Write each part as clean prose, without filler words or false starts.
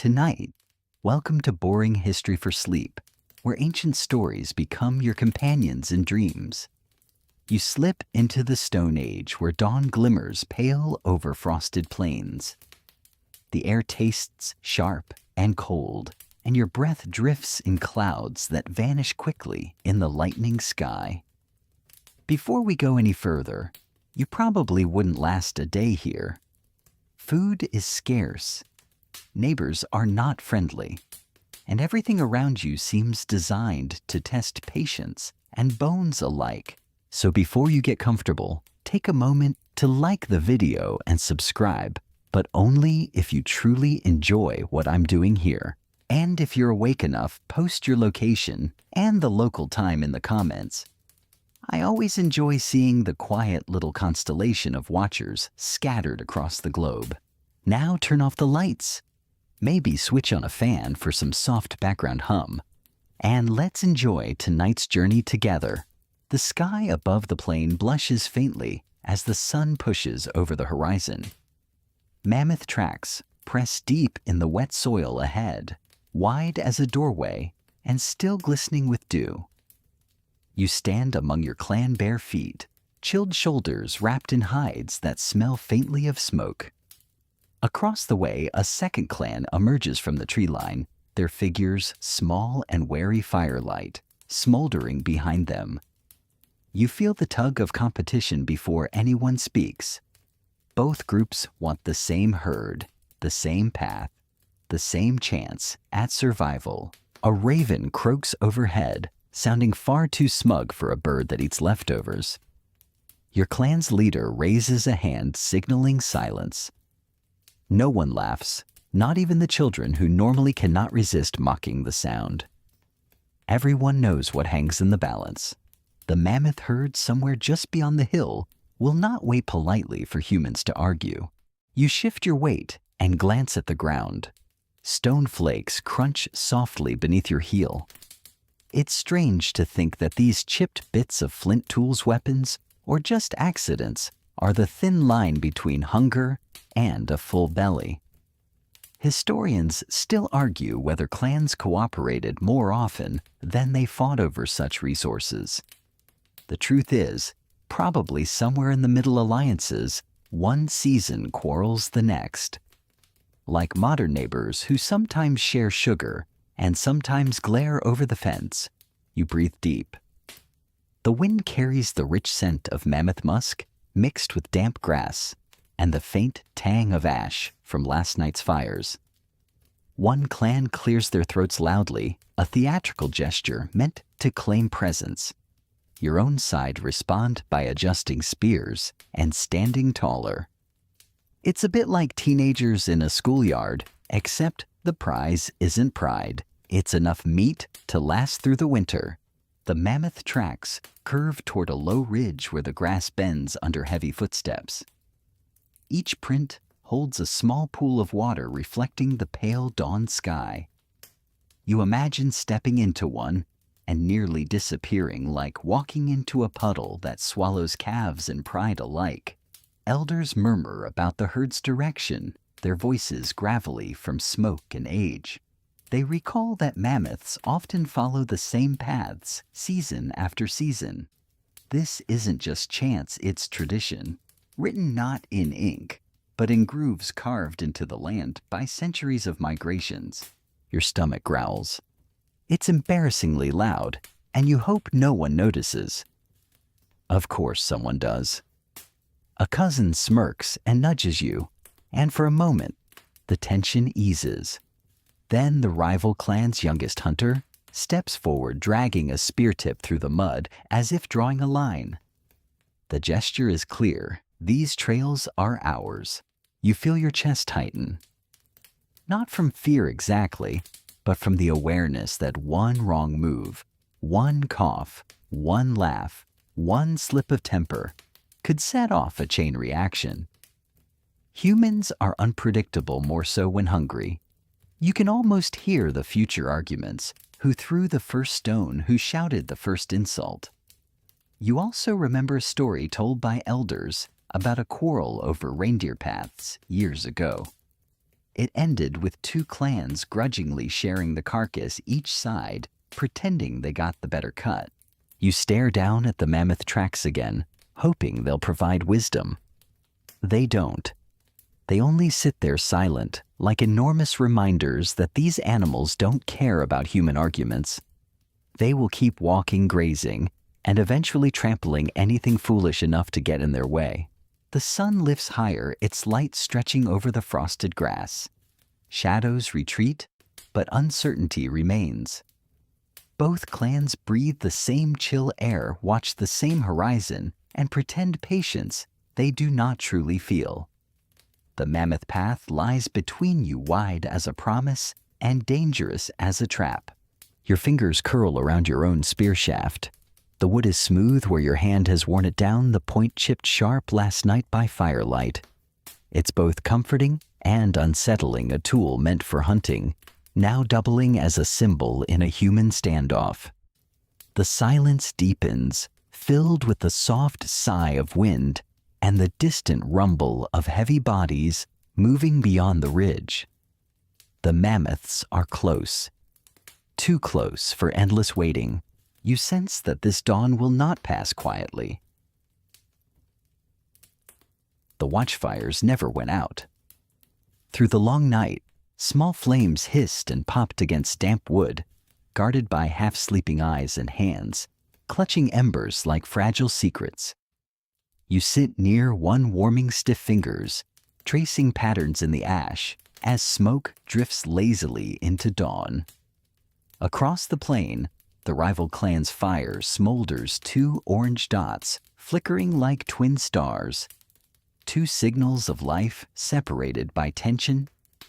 Tonight, welcome to Boring History for Sleep, where ancient stories become your companions in dreams. You slip into the Stone Age where dawn glimmers pale over frosted plains. The air tastes sharp and cold, and your breath drifts in clouds that vanish quickly in the lightning sky. Before we go any further, you probably wouldn't last a day here. Food is scarce. Neighbors are not friendly, and everything around you seems designed to test patience and bones alike. So before you get comfortable, take a moment to like the video and subscribe, but only if you truly enjoy what I'm doing here. And if you're awake enough, post your location and the local time in the comments. I always enjoy seeing the quiet little constellation of watchers scattered across the globe. Now turn off the lights. Maybe switch on a fan for some soft background hum. And let's enjoy tonight's journey together. The sky above the plain blushes faintly as the sun pushes over the horizon. Mammoth tracks press deep in the wet soil ahead, wide as a doorway and still glistening with dew. You stand among your clan bare feet, chilled shoulders wrapped in hides that smell faintly of smoke. Across the way, a second clan emerges from the tree line, their figures small and wary firelight, smoldering behind them. You feel the tug of competition before anyone speaks. Both groups want the same herd, the same path, the same chance at survival. A raven croaks overhead, sounding far too smug for a bird that eats leftovers. Your clan's leader raises a hand signaling silence. No one laughs, not even the children who normally cannot resist mocking the sound. Everyone knows what hangs in the balance. The mammoth herd somewhere just beyond the hill will not wait politely for humans to argue. You shift your weight and glance at the ground. Stone flakes crunch softly beneath your heel. It's strange to think that these chipped bits of flint tools weapons, or just accidents, are the thin line between hunger and a full belly. Historians still argue whether clans cooperated more often than they fought over such resources. The truth is, probably somewhere in the middle alliances, one season quarrels the next. Like modern neighbors who sometimes share sugar and sometimes glare over the fence, you breathe deep. The wind carries the rich scent of mammoth musk mixed with damp grass and the faint tang of ash from last night's fires. One clan clears their throats loudly, a theatrical gesture meant to claim presence. Your own side respond by adjusting spears and standing taller. It's a bit like teenagers in a schoolyard, except the prize isn't pride. It's enough meat to last through the winter. The mammoth tracks curve toward a low ridge where the grass bends under heavy footsteps. Each print holds a small pool of water reflecting the pale dawn sky. You imagine stepping into one and nearly disappearing, like walking into a puddle that swallows calves and pride alike. Elders murmur about the herd's direction, their voices gravelly from smoke and age. They recall that mammoths often follow the same paths season after season. This isn't just chance, it's tradition, written not in ink, but in grooves carved into the land by centuries of migrations. Your stomach growls. It's embarrassingly loud, and you hope no one notices. Of course someone does. A cousin smirks and nudges you, and for a moment, the tension eases. Then the rival clan's youngest hunter steps forward, dragging a spear tip through the mud as if drawing a line. The gesture is clear. These trails are ours. You feel your chest tighten. Not from fear exactly, but from the awareness that one wrong move, one cough, one laugh, one slip of temper could set off a chain reaction. Humans are unpredictable, more so when hungry. You can almost hear the future arguments, who threw the first stone, who shouted the first insult. You also remember a story told by elders about a quarrel over reindeer paths years ago. It ended with two clans grudgingly sharing the carcass each side, pretending they got the better cut. You stare down at the mammoth tracks again, hoping they'll provide wisdom. They don't. They only sit there silent, like enormous reminders that these animals don't care about human arguments. They will keep walking, grazing, and eventually trampling anything foolish enough to get in their way. The sun lifts higher, its light stretching over the frosted grass. Shadows retreat, but uncertainty remains. Both clans breathe the same chill air, watch the same horizon, and pretend patience they do not truly feel. The mammoth path lies between you, wide as a promise and dangerous as a trap. Your fingers curl around your own spear shaft. The wood is smooth where your hand has worn it down, the point chipped sharp last night by firelight. It's both comforting and unsettling, a tool meant for hunting, now doubling as a symbol in a human standoff. The silence deepens, filled with the soft sigh of wind and the distant rumble of heavy bodies moving beyond the ridge. The mammoths are close. Too close for endless waiting. You sense that this dawn will not pass quietly. The watchfires never went out. Through the long night, small flames hissed and popped against damp wood, guarded by half-sleeping eyes and hands, clutching embers like fragile secrets. You sit near one, warming stiff fingers, tracing patterns in the ash as smoke drifts lazily into dawn. Across the plain, the rival clan's fire smolders, two orange dots flickering like twin stars, two signals of life separated by tension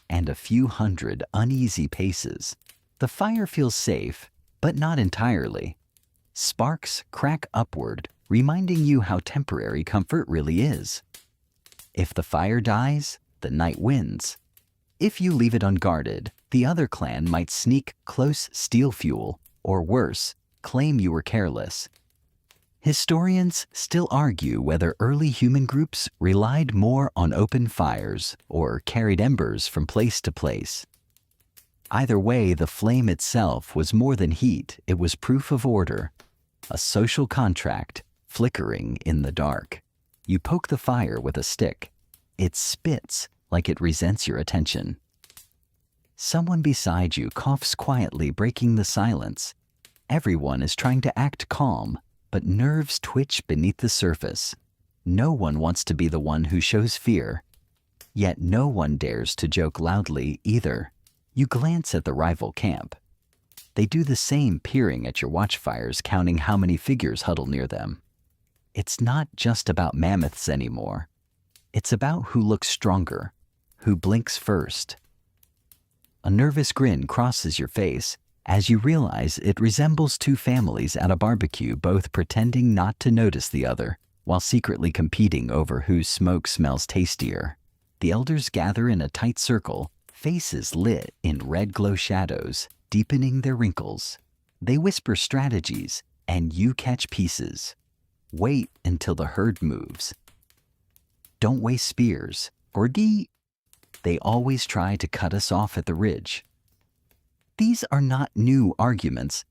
and a few hundred uneasy paces. The fire feels safe, but not entirely. Sparks crack upward, reminding you how temporary comfort really is. If the fire dies, the night wins. If you leave it unguarded, the other clan might sneak close, steal fuel, or worse, claim you were careless. Historians still argue whether early human groups relied more on open fires or carried embers from place to place. Either way, the flame itself was more than heat, it was proof of order, a social contract flickering in the dark. You poke the fire with a stick. It spits like it resents your attention. Someone beside you coughs quietly, breaking the silence. Everyone is trying to act calm, but nerves twitch beneath the surface. No one wants to be the one who shows fear. Yet no one dares to joke loudly either. You glance at the rival camp. They do the same, peering at your watchfires, counting how many figures huddle near them. It's not just about mammoths anymore. It's about who looks stronger, who blinks first. A nervous grin crosses your face as you realize it resembles two families at a barbecue, both pretending not to notice the other, while secretly competing over whose smoke smells tastier. The elders gather in a tight circle, faces lit in red glow shadows, deepening their wrinkles. They whisper strategies, and you catch pieces. Wait until the herd moves. Don't waste spears, or they always try to cut us off at the ridge. These are not new arguments.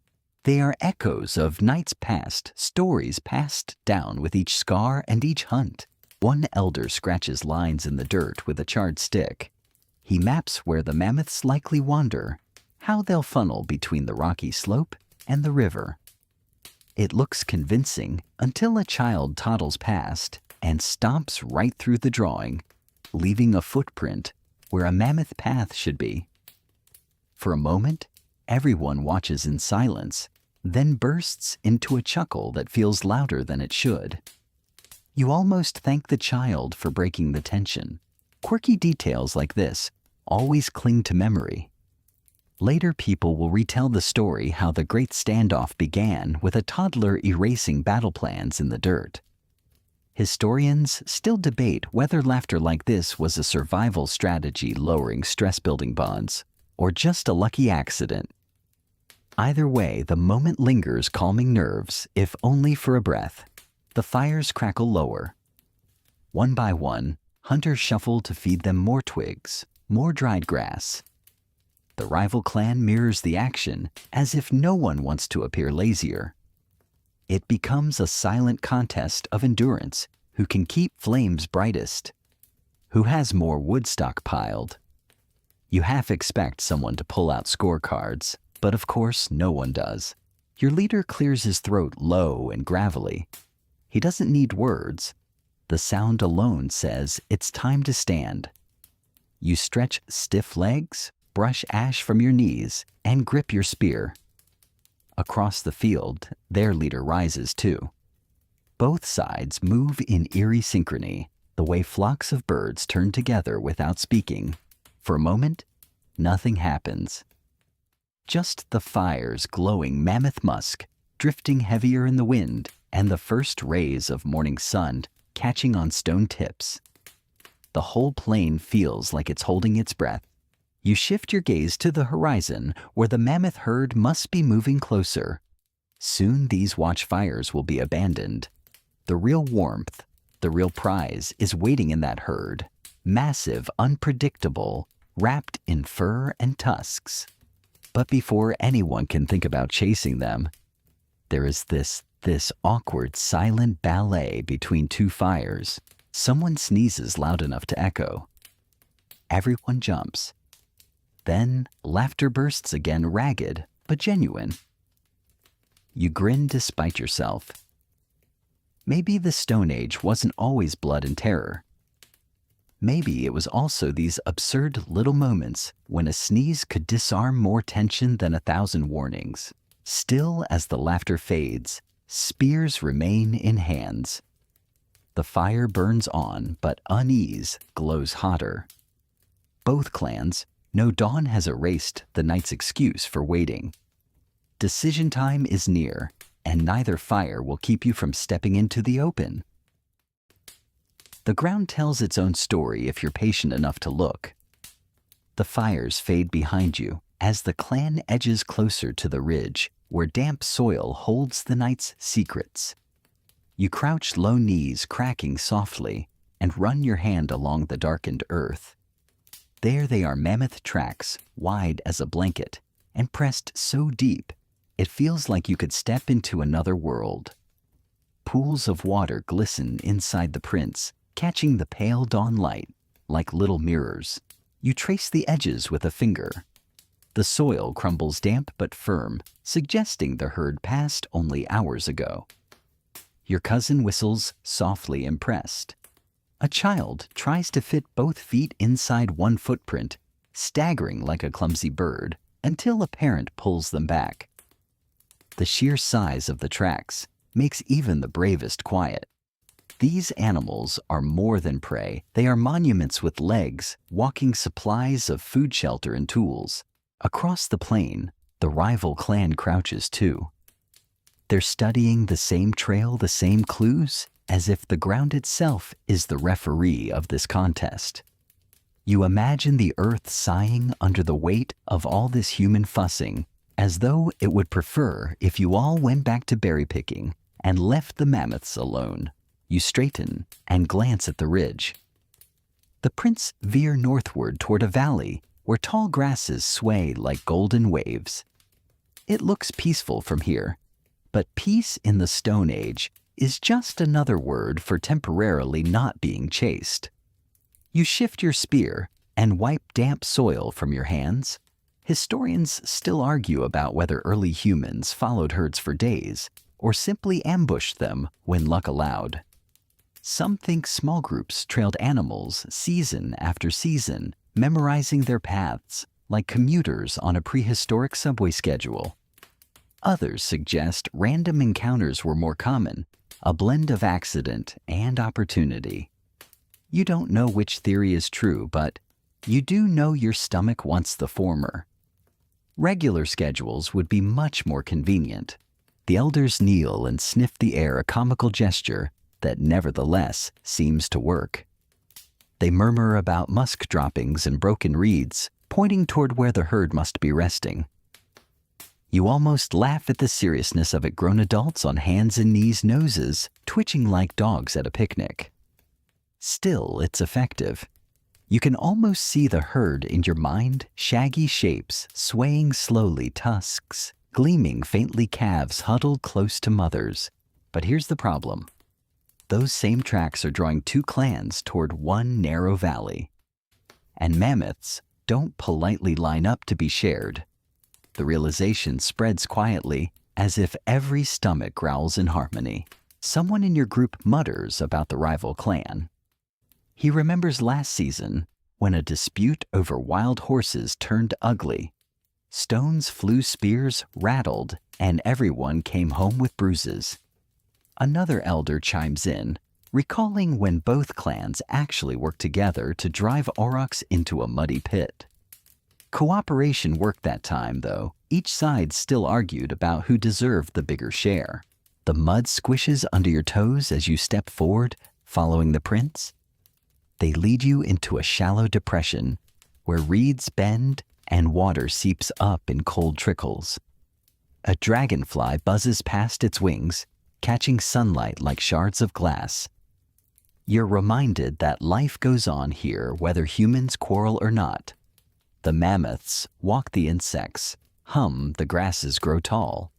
They are echoes of nights past, stories passed down with each scar and each hunt. One elder scratches lines in the dirt with a charred stick. He maps where the mammoths likely wander, how they'll funnel between the rocky slope and the river. It looks convincing until a child toddles past and stomps right through the drawing, leaving a footprint where a mammoth path should be. For a moment, everyone watches in silence, then bursts into a chuckle that feels louder than it should. You almost thank the child for breaking the tension. Quirky details like this always cling to memory. Later, people will retell the story how the great standoff began with a toddler erasing battle plans in the dirt. Historians still debate whether laughter like this was a survival strategy lowering stress-building bonds, or just a lucky accident. Either way, the moment lingers, calming nerves, if only for a breath. The fires crackle lower. One by one, hunters shuffle to feed them more twigs, more dried grass. The rival clan mirrors the action as if no one wants to appear lazier. It becomes a silent contest of endurance, who can keep flames brightest, who has more wood stockpiled. You half expect someone to pull out scorecards, but of course no one does. Your leader clears his throat low and gravelly. He doesn't need words. The sound alone says it's time to stand. You stretch stiff legs, brush ash from your knees, and grip your spear. Across the field, their leader rises too. Both sides move in eerie synchrony, the way flocks of birds turn together without speaking. For a moment, nothing happens. Just the fire's glowing mammoth musk, drifting heavier in the wind, and the first rays of morning sun catching on stone tips. The whole plain feels like it's holding its breath. You shift your gaze to the horizon, where the mammoth herd must be moving closer. Soon these watchfires will be abandoned. The real warmth, the real prize, is waiting in that herd. Massive, unpredictable, wrapped in fur and tusks. But before anyone can think about chasing them, there is this awkward, silent ballet between two fires. Someone sneezes loud enough to echo. Everyone jumps. Then laughter bursts again, ragged but genuine. You grin despite yourself. Maybe the Stone Age wasn't always blood and terror. Maybe it was also these absurd little moments when a sneeze could disarm more tension than 1,000 warnings. Still, as the laughter fades, spears remain in hands. The fire burns on, but unease glows hotter. Both clans know dawn has erased the night's excuse for waiting. Decision time is near, and neither fire will keep you from stepping into the open. The ground tells its own story if you're patient enough to look. The fires fade behind you as the clan edges closer to the ridge where damp soil holds the night's secrets. You crouch low, knees cracking softly, and run your hand along the darkened earth. There they are, mammoth tracks, wide as a blanket, and pressed so deep, it feels like you could step into another world. Pools of water glisten inside the prints, catching the pale dawn light like little mirrors. You trace the edges with a finger. The soil crumbles damp but firm, suggesting the herd passed only hours ago. Your cousin whistles, softly impressed. A child tries to fit both feet inside one footprint, staggering like a clumsy bird, until a parent pulls them back. The sheer size of the tracks makes even the bravest quiet. These animals are more than prey. They are monuments with legs, walking supplies of food, shelter, and tools. Across the plain, the rival clan crouches too. They're studying the same trail, the same clues, as if the ground itself is the referee of this contest. You imagine the earth sighing under the weight of all this human fussing, as though it would prefer if you all went back to berry picking and left the mammoths alone. You straighten and glance at the ridge. The prints veer northward toward a valley where tall grasses sway like golden waves. It looks peaceful from here, but peace in the Stone Age is just another word for temporarily not being chased. You shift your spear and wipe damp soil from your hands. Historians still argue about whether early humans followed herds for days or simply ambushed them when luck allowed. Some think small groups trailed animals season after season, memorizing their paths like commuters on a prehistoric subway schedule. Others suggest random encounters were more common, a blend of accident and opportunity. You don't know which theory is true, but you do know your stomach wants the former. Regular schedules would be much more convenient. The elders kneel and sniff the air, a comical gesture that nevertheless seems to work. They murmur about musk droppings and broken reeds, pointing toward where the herd must be resting. You almost laugh at the seriousness of it, grown adults on hands and knees, noses twitching like dogs at a picnic. Still, it's effective. You can almost see the herd in your mind, shaggy shapes, swaying slowly, tusks, gleaming faintly, calves huddled close to mothers. But here's the problem. Those same tracks are drawing two clans toward one narrow valley. And mammoths don't politely line up to be shared. The realization spreads quietly, as if every stomach growls in harmony. Someone in your group mutters about the rival clan. He remembers last season when a dispute over wild horses turned ugly. Stones flew, spears rattled, and everyone came home with bruises. Another elder chimes in, recalling when both clans actually worked together to drive aurochs into a muddy pit. Cooperation worked that time, though. Each side still argued about who deserved the bigger share. The mud squishes under your toes as you step forward, following the prints. They lead you into a shallow depression where reeds bend and water seeps up in cold trickles. A dragonfly buzzes past its wings, catching sunlight like shards of glass. You're reminded that life goes on here whether humans quarrel or not. The mammoths walk the insects, hum the grasses grow tall.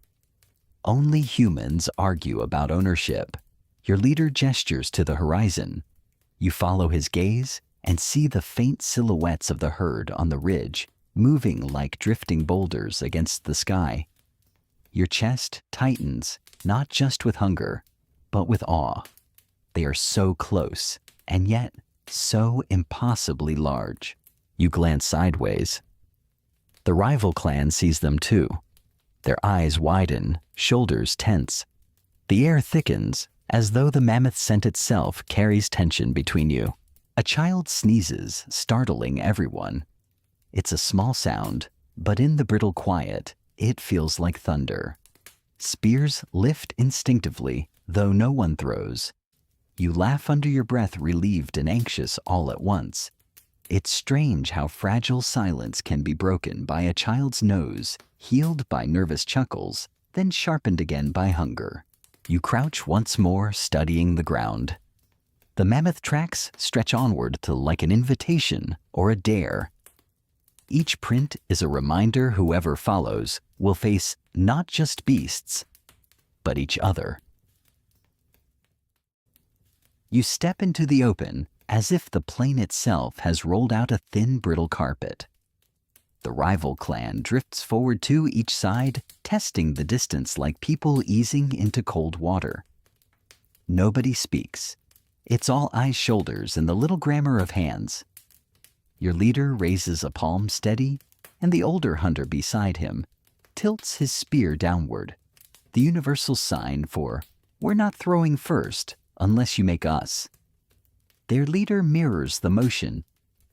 Only humans argue about ownership. Your leader gestures to the horizon. You follow his gaze and see the faint silhouettes of the herd on the ridge, moving like drifting boulders against the sky. Your chest tightens, not just with hunger, but with awe. They are so close, and yet so impossibly large. You glance sideways. The rival clan sees them too. Their eyes widen, shoulders tense. The air thickens, as though the mammoth scent itself carries tension between you. A child sneezes, startling everyone. It's a small sound, but in the brittle quiet, it feels like thunder. Spears lift instinctively, though no one throws. You laugh under your breath, relieved and anxious all at once. It's strange how fragile silence can be broken by a child's nose, healed by nervous chuckles, then sharpened again by hunger. You crouch once more, studying the ground. The mammoth tracks stretch onward to like an invitation or a dare. Each print is a reminder whoever follows will face not just beasts, but each other. You step into the open as if the plain itself has rolled out a thin, brittle carpet. The rival clan drifts forward to each side, testing the distance like people easing into cold water. Nobody speaks. It's all eyes, shoulders, and the little grammar of hands. Your leader raises a palm steady, and the older hunter beside him tilts his spear downward, the universal sign for, "We're not throwing first unless you make us." Their leader mirrors the motion,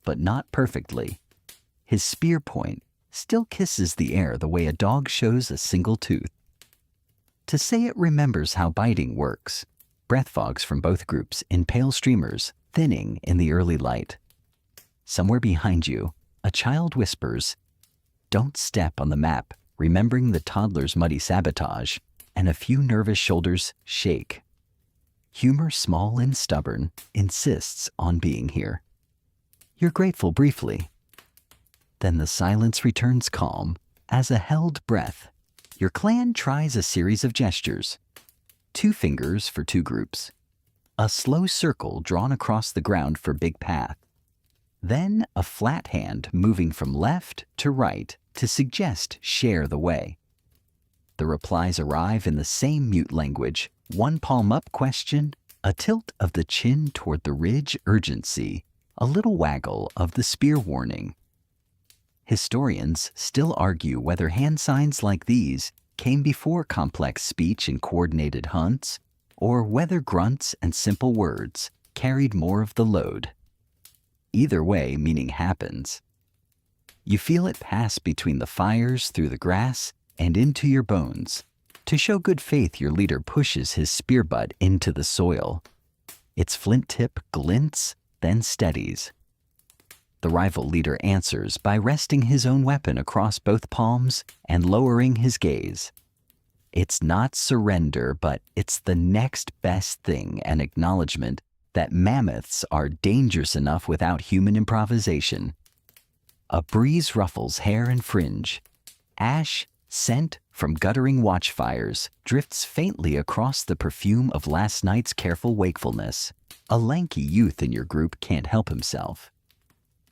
but not perfectly. His spear point still kisses the air the way a dog shows a single tooth. To say it remembers how biting works. Breath fogs from both groups in pale streamers, thinning in the early light. Somewhere behind you, a child whispers, "Don't step on the map," remembering the toddler's muddy sabotage, and a few nervous shoulders shake. Humor, small and stubborn, insists on being here. You're grateful briefly. Then the silence returns calm as a held breath. Your clan tries a series of gestures. 2 fingers for 2 groups. A slow circle drawn across the ground for big path. Then a flat hand moving from left to right to suggest share the way. The replies arrive in the same mute language. 1 palm up question, a tilt of the chin toward the ridge urgency, a little waggle of the spear warning. Historians still argue whether hand signs like these came before complex speech and coordinated hunts, or whether grunts and simple words carried more of the load. Either way, meaning happens. You feel it pass between the fires, through the grass, and into your bones. To show good faith, your leader pushes his spear butt into the soil. Its flint tip glints, then steadies. The rival leader answers by resting his own weapon across both palms and lowering his gaze. It's not surrender, but it's the next best thing, an acknowledgement that mammoths are dangerous enough without human improvisation. A breeze ruffles hair and fringe. Ash, scent from guttering watchfires, drifts faintly across the perfume of last night's careful wakefulness. A lanky youth in your group can't help himself.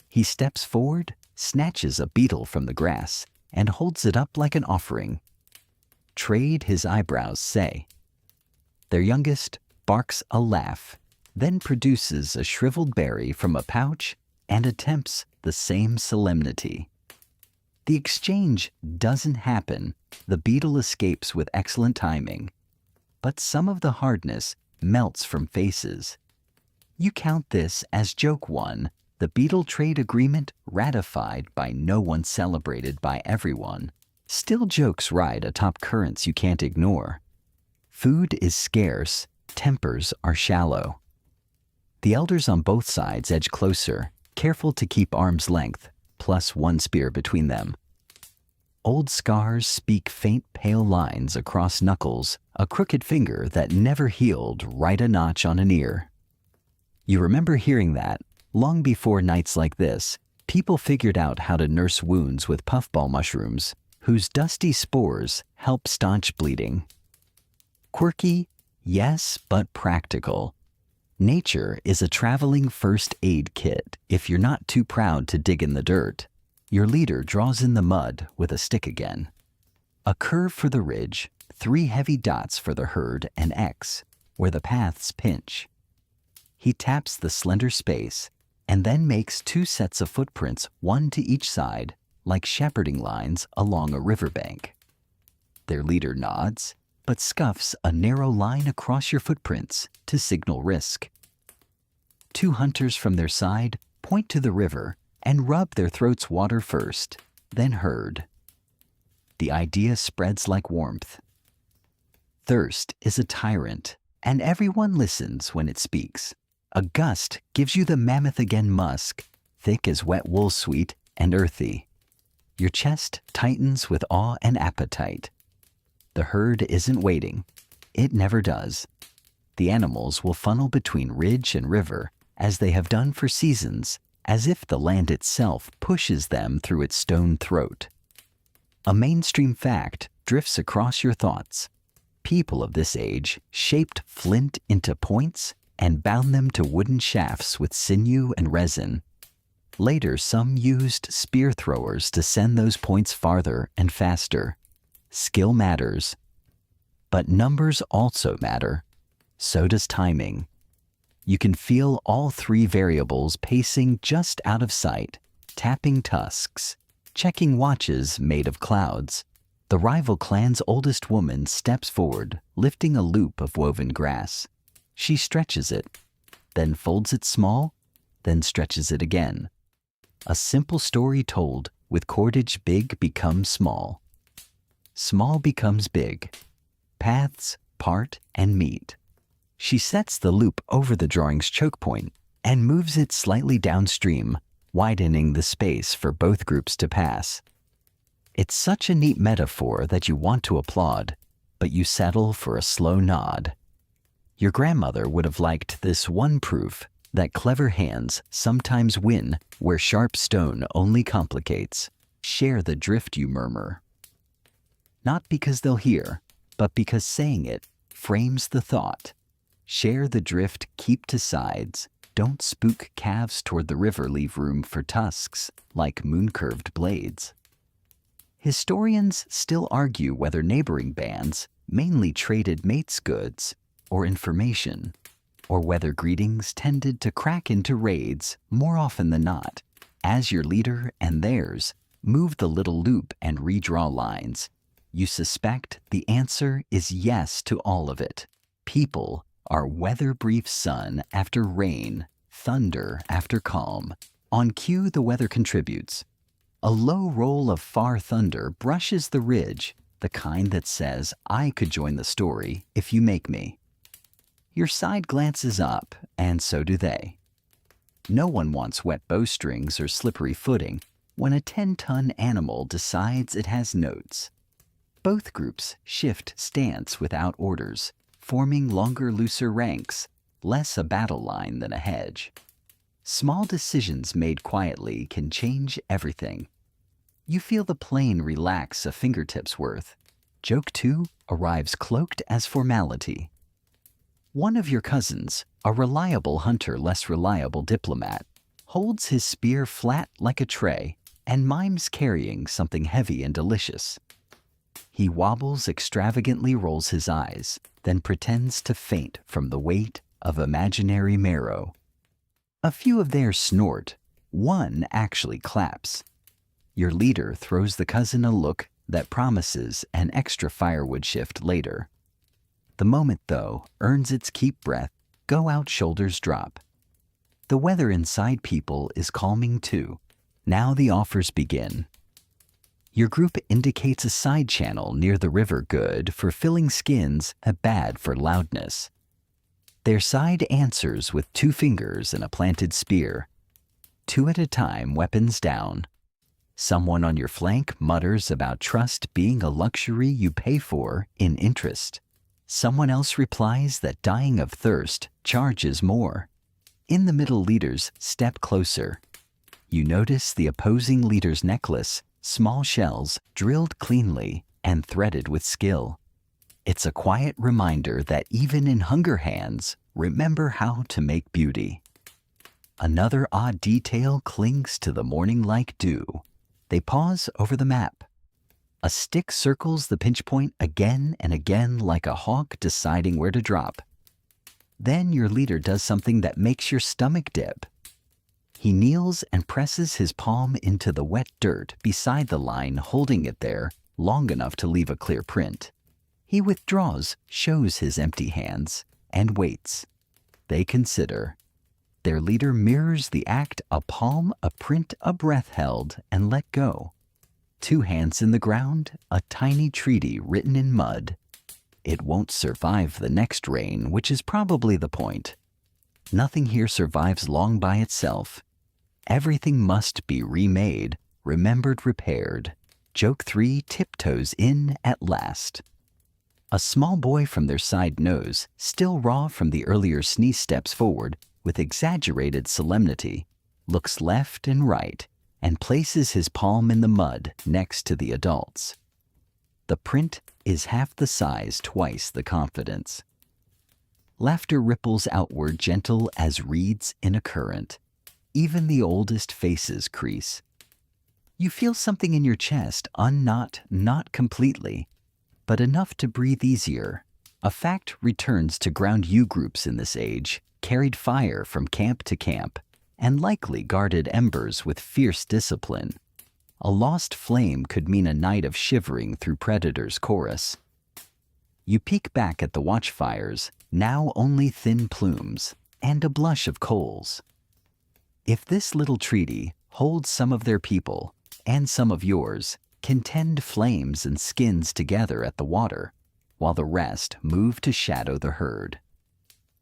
He steps forward, snatches a beetle from the grass, and holds it up like an offering. Trade, his eyebrows say. Their youngest barks a laugh, then produces a shriveled berry from a pouch and attempts the same solemnity. The exchange doesn't happen. The beetle escapes with excellent timing, but some of the hardness melts from faces. You count this as joke one, the beetle trade agreement ratified by no one, celebrated by everyone. Still, jokes ride atop currents you can't ignore. Food is scarce, tempers are shallow. The elders on both sides edge closer, careful to keep arm's length, plus one spear between them. Old scars speak faint pale lines across knuckles, a crooked finger that never healed right a notch on an ear. You remember hearing that, long before nights like this, people figured out how to nurse wounds with puffball mushrooms, whose dusty spores help staunch bleeding. Quirky, yes, but practical. Nature is a traveling first aid kit if you're not too proud to dig in the dirt. Your leader draws in the mud with a stick again. A curve for the ridge, 3 heavy dots for the herd, and X, where the paths pinch. He taps the slender space and then makes 2 sets of footprints, one to each side, like shepherding lines along a riverbank. Their leader nods, but scuffs a narrow line across your footprints to signal risk. 2 hunters from their side point to the river and rub their throats water first, then herd. The idea spreads like warmth. Thirst is a tyrant, and everyone listens when it speaks. A gust gives you the mammoth again musk, thick as wet wool sweet and earthy. Your chest tightens with awe and appetite. The herd isn't waiting. It never does. The animals will funnel between ridge and river, as they have done for seasons, as if the land itself pushes them through its stone throat. A mainstream fact drifts across your thoughts. People of this age shaped flint into points and bound them to wooden shafts with sinew and resin. Later, some used spear throwers to send those points farther and faster. Skill matters, but numbers also matter. So does timing. You can feel all 3 variables pacing just out of sight, tapping tusks, checking watches made of clouds. The rival clan's oldest woman steps forward, lifting a loop of woven grass. She stretches it, then folds it small, then stretches it again. A simple story told with cordage big becomes small. Small becomes big. Paths part and meet. She sets the loop over the drawing's choke point and moves it slightly downstream, widening the space for both groups to pass. It's such a neat metaphor that you want to applaud, but you settle for a slow nod. Your grandmother would have liked this one proof that clever hands sometimes win where sharp stone only complicates. Share the drift, you murmur. Not because they'll hear, but because saying it frames the thought. Share the drift, keep to sides. Don't spook calves toward the river, leave room for tusks, like moon-curved blades. Historians still argue whether neighboring bands mainly traded mates' goods or information, or whether greetings tended to crack into raids more often than not, as your leader and theirs move the little loop and redraw lines. You suspect the answer is yes to all of it. People are weather-brief sun after rain, thunder after calm. On cue, the weather contributes. A low roll of far thunder brushes the ridge, the kind that says, I could join the story if you make me. Your side glances up, and so do they. No one wants wet bowstrings or slippery footing when a 10-ton animal decides it has notes. Both groups shift stance without orders, forming longer, looser ranks, less a battle line than a hedge. Small decisions made quietly can change everything. You feel the plane relax a fingertip's worth. Joke 2 arrives cloaked as formality. One of your cousins, a reliable hunter, less reliable diplomat, holds his spear flat like a tray and mimes carrying something heavy and delicious. He wobbles extravagantly, rolls his eyes, then pretends to faint from the weight of imaginary marrow. A few of theirs snort. One actually claps. Your leader throws the cousin a look that promises an extra firewood shift later. The moment, though, earns its keep breath, go out, shoulders drop. The weather inside people is calming too. Now the offers begin. Your group indicates a side channel near the river, good for filling skins, bad for loudness. Their side answers with 2 fingers and a planted spear. 2 at a time, weapons down. Someone on your flank mutters about trust being a luxury you pay for in interest. Someone else replies that dying of thirst charges more. In the middle, leaders step closer. You notice the opposing leader's necklace, small shells drilled cleanly and threaded with skill. It's a quiet reminder that even in hunger hands, remember how to make beauty. Another odd detail clings to the morning like dew. They pause over the map. A stick circles the pinch point again and again like a hawk deciding where to drop. Then your leader does something that makes your stomach dip. He kneels and presses his palm into the wet dirt beside the line, holding it there long enough to leave a clear print. He withdraws, shows his empty hands, and waits. They consider. Their leader mirrors the act, a palm, a print, a breath held and let go. 2 hands in the ground, a tiny treaty written in mud. It won't survive the next rain, which is probably the point. Nothing here survives long by itself. Everything must be remade, remembered, repaired. Joke 3 tiptoes in at last. A small boy from their side knows, still raw from the earlier sneeze, steps forward with exaggerated solemnity, looks left and right, and places his palm in the mud next to the adults. The print is half the size, twice the confidence. Laughter ripples outward, gentle as reeds in a current. Even the oldest faces crease. You feel something in your chest unknot, not completely, but enough to breathe easier. A fact returns to ground you. Groups in this age carried fire from camp to camp, and likely guarded embers with fierce discipline. A lost flame could mean a night of shivering through predators' chorus. You peek back at the watchfires, now only thin plumes, and a blush of coals. If this little treaty holds some of their people, and some of yours, contend flames and skins together at the water, while the rest move to shadow the herd.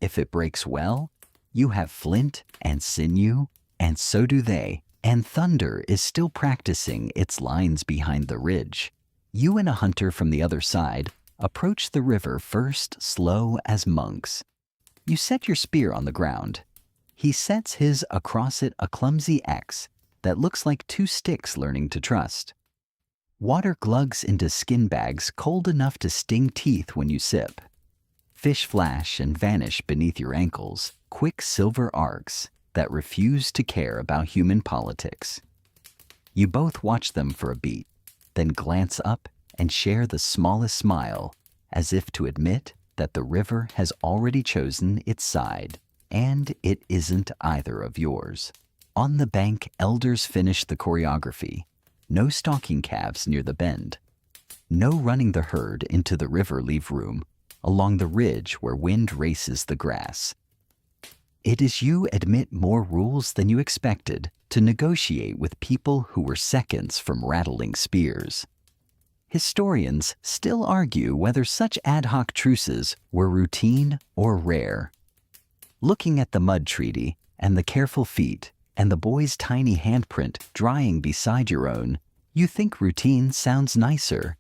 If it breaks well, you have flint and sinew, and so do they, and thunder is still practicing its lines behind the ridge. You and a hunter from the other side approach the river first, slow as monks. You set your spear on the ground. He sets his across it, a clumsy X that looks like 2 sticks learning to trust. Water glugs into skin bags cold enough to sting teeth when you sip. Fish flash and vanish beneath your ankles, quick silver arcs that refuse to care about human politics. You both watch them for a beat, then glance up and share the smallest smile, as if to admit that the river has already chosen its side, and it isn't either of yours. On the bank, elders finish the choreography. No stalking calves near the bend. No running the herd into the river, leave room along the ridge where wind races the grass. It is you admit more rules than you expected to negotiate with people who were seconds from rattling spears. Historians still argue whether such ad hoc truces were routine or rare. Looking at the mud treaty and the careful feet and the boy's tiny handprint drying beside your own, you think routine sounds nicer.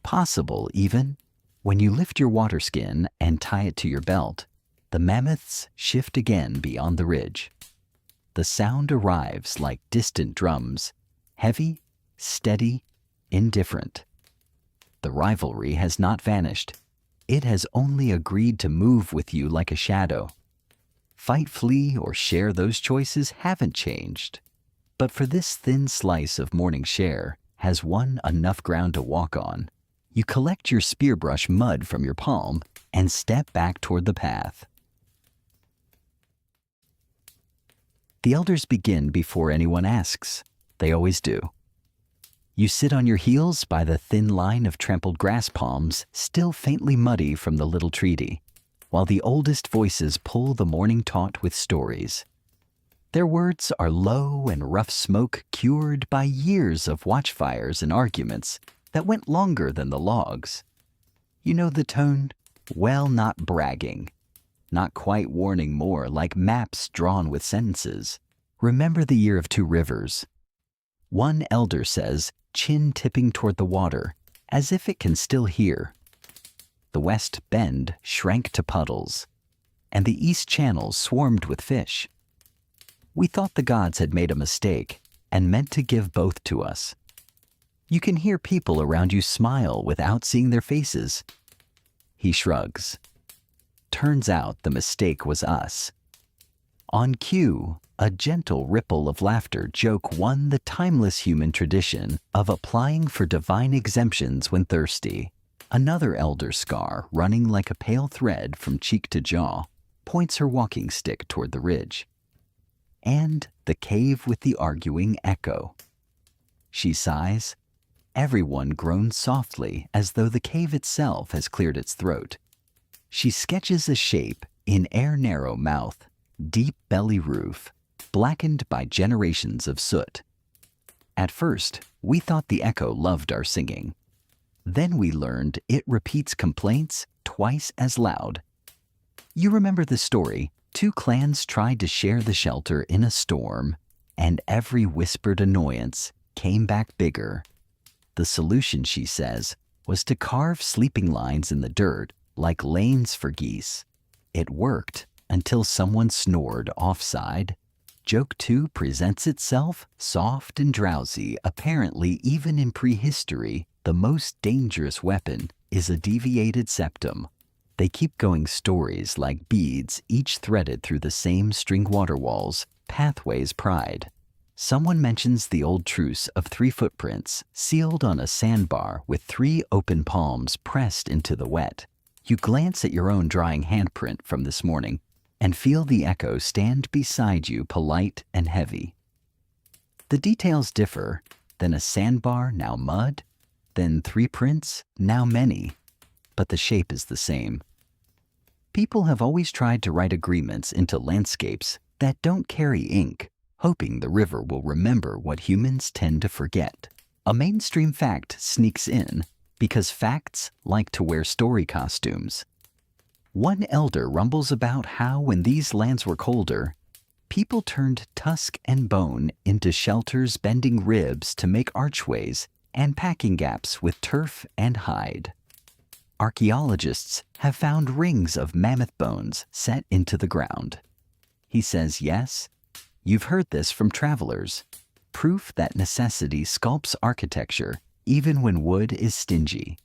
Possible even. When you lift your water skin and tie it to your belt, The mammoths shift again beyond the ridge. The sound arrives like distant drums, heavy, steady, indifferent. The rivalry has not vanished. It has only agreed to move with you like a shadow. Fight, flee, or share, those choices haven't changed. But for this thin slice of morning share has won enough ground to walk on. You collect your spearbrush mud from your palm and step back toward the path. The elders begin before anyone asks. They always do. You sit on your heels by the thin line of trampled grass palms, still faintly muddy from the little treaty, while the oldest voices pull the morning taut with stories. Their words are low and rough smoke cured by years of watchfires and arguments that went longer than the logs. You know the tone? Well, not bragging. Not quite warning more, like maps drawn with sentences. Remember the year of two rivers. One elder says, chin tipping toward the water, as if it can still hear. The west bend shrank to puddles, and the east channel swarmed with fish. We thought the gods had made a mistake and meant to give both to us. You can hear people around you smile without seeing their faces. He shrugs. Turns out the mistake was us. On cue, a gentle ripple of laughter joke won the timeless human tradition of applying for divine exemptions when thirsty. Another elder scar, running like a pale thread from cheek to jaw, points her walking stick toward the ridge. And the cave with the arguing echo. She sighs. Everyone groans softly as though the cave itself has cleared its throat. She sketches a shape in air narrow mouth, deep belly roof, blackened by generations of soot. At first, we thought the echo loved our singing. Then we learned it repeats complaints twice as loud. You remember the story? Two clans tried to share the shelter in a storm, and every whispered annoyance came back bigger. The solution, she says, was to carve sleeping lines in the dirt like lanes for geese. It worked until someone snored offside. Joke 2 presents itself soft and drowsy. Apparently, even in prehistory, the most dangerous weapon is a deviated septum. They keep going, stories like beads, each threaded through the same string water walls, pathways pride. Someone mentions the old truce of 3 footprints sealed on a sandbar with 3 open palms pressed into the wet. You glance at your own drying handprint from this morning and feel the echo stand beside you, polite and heavy. The details differ, then a sandbar, now mud, then 3 prints, now many, but the shape is the same. People have always tried to write agreements into landscapes that don't carry ink, hoping the river will remember what humans tend to forget. A mainstream fact sneaks in because facts like to wear story costumes. One elder rumbles about how when these lands were colder, people turned tusk and bone into shelters, bending ribs to make archways and packing gaps with turf and hide. Archaeologists have found rings of mammoth bones set into the ground. He says, yes, you've heard this from travelers. Proof that necessity sculpts architecture even when wood is stingy.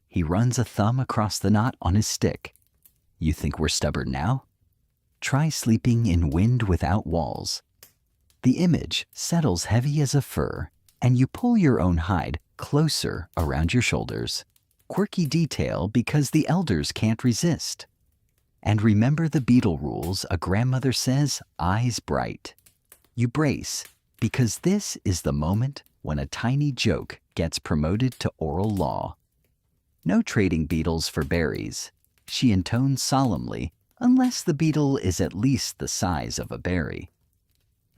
He runs a thumb across the knot on his stick. You think we're stubborn now? Try sleeping in wind without walls. The image settles heavy as a fur, and you pull your own hide closer around your shoulders. Quirky detail because the elders can't resist. And remember the beetle rules. A grandmother says, eyes bright. You brace, because this is the moment when a tiny joke gets promoted to oral law. No trading beetles for berries, she intones solemnly, unless the beetle is at least the size of a berry.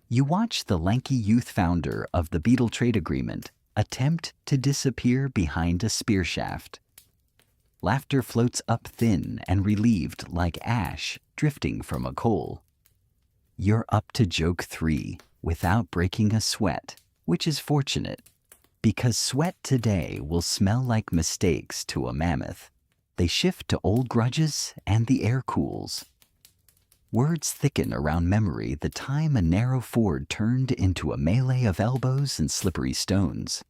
You watch the lanky youth founder of the beetle trade agreement attempt to disappear behind a spear shaft. Laughter floats up thin and relieved like ash drifting from a coal. You're up to joke 3 without breaking a sweat, which is fortunate, because sweat today will smell like mistakes to a mammoth. They shift to old grudges and the air cools. Words thicken around memory the time a narrow ford turned into a melee of elbows and slippery stones.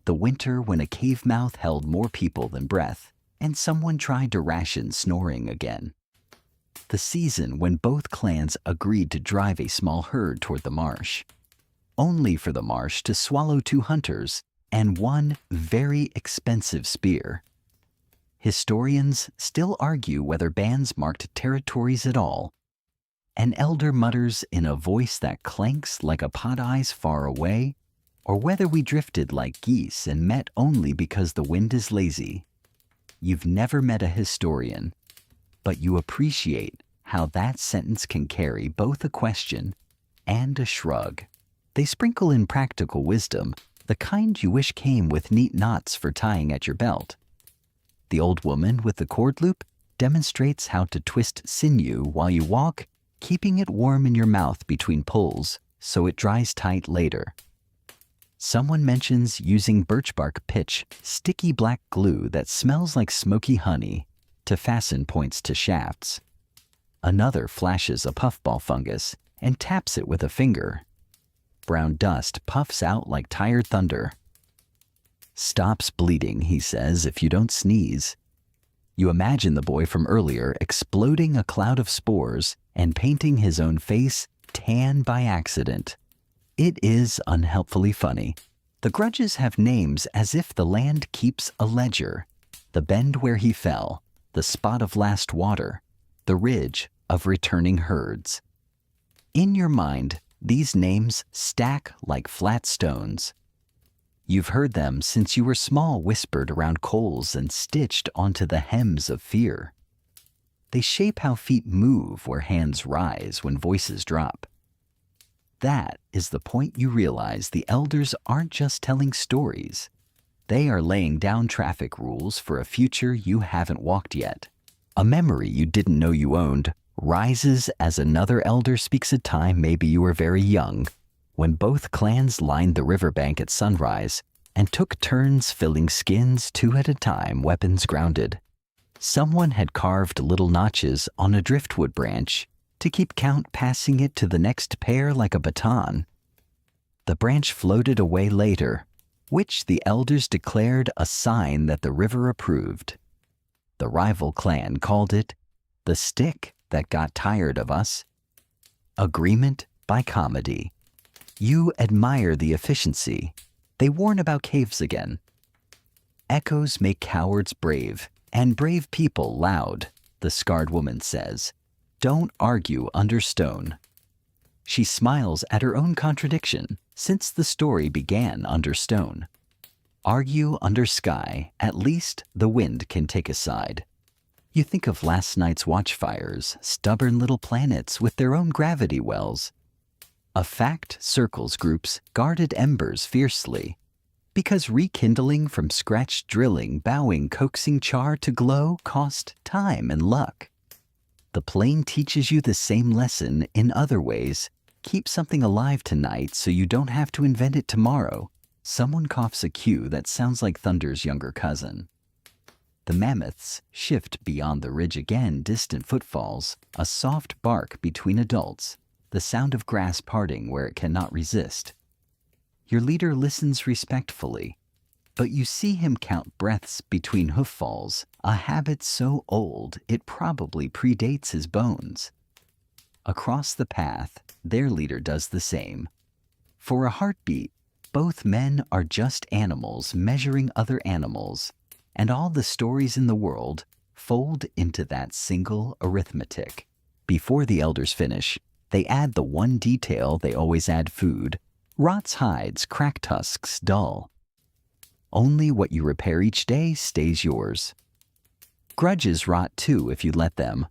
The winter when a cave mouth held more people than breath, and someone tried to ration snoring again. The season when both clans agreed to drive a small herd toward the marsh, only for the marsh to swallow 2 hunters and 1 very expensive spear. Historians still argue whether bands marked territories at all. An elder mutters in a voice that clanks like a pot eyes far away, or whether we drifted like geese and met only because the wind is lazy. You've never met a historian, but you appreciate how that sentence can carry both a question and a shrug. They sprinkle in practical wisdom, the kind you wish came with neat knots for tying at your belt. The old woman with the cord loop demonstrates how to twist sinew while you walk, keeping it warm in your mouth between pulls so it dries tight later. Someone mentions using birch bark pitch, sticky black glue that smells like smoky honey, to fasten points to shafts. Another flashes a puffball fungus and taps it with a finger. Brown dust puffs out like tired thunder. Stops bleeding, he says, if you don't sneeze. You imagine the boy from earlier exploding a cloud of spores and painting his own face tan by accident. It is unhelpfully funny. The grudges have names as if the land keeps a ledger. The bend where he fell, the spot of last water, the ridge of returning herds. In your mind, these names stack like flat stones. You've heard them since you were small, whispered around coals and stitched onto the hems of fear. They shape how feet move where hands rise when voices drop. That is the point you realize the elders aren't just telling stories. They are laying down traffic rules for a future you haven't walked yet. A memory you didn't know you owned rises as another elder speaks a time maybe you were very young, when both clans lined the riverbank at sunrise and took turns filling skins 2 at a time, weapons grounded. Someone had carved little notches on a driftwood branch to keep count, passing it to the next pair like a baton. The branch floated away later, which the elders declared a sign that the river approved. The rival clan called it the stick that got tired of us. Agreement by comedy. You admire the efficiency. They warn about caves again. Echoes make cowards brave, and brave people loud, the scarred woman says. Don't argue under stone. She smiles at her own contradiction, since the story began under stone. Argue under sky, at least the wind can take a side. You think of last night's watchfires, stubborn little planets with their own gravity wells. A fact circles groups guarded embers fiercely, because rekindling from scratch drilling, bowing, coaxing char to glow cost time and luck. The plane teaches you the same lesson in other ways. Keep something alive tonight so you don't have to invent it tomorrow. Someone coughs a cue that sounds like thunder's younger cousin. The mammoths shift beyond the ridge again, distant footfalls, a soft bark between adults, the sound of grass parting where it cannot resist. Your leader listens respectfully, but you see him count breaths between hoof falls, a habit so old it probably predates his bones. Across the path, their leader does the same. For a heartbeat, both men are just animals measuring other animals, and all the stories in the world fold into that single arithmetic. Before the elders finish, they add the one detail they always add: food. Rots hides, cracked tusks dull. Only what you repair each day stays yours. Grudges rot too if you let them,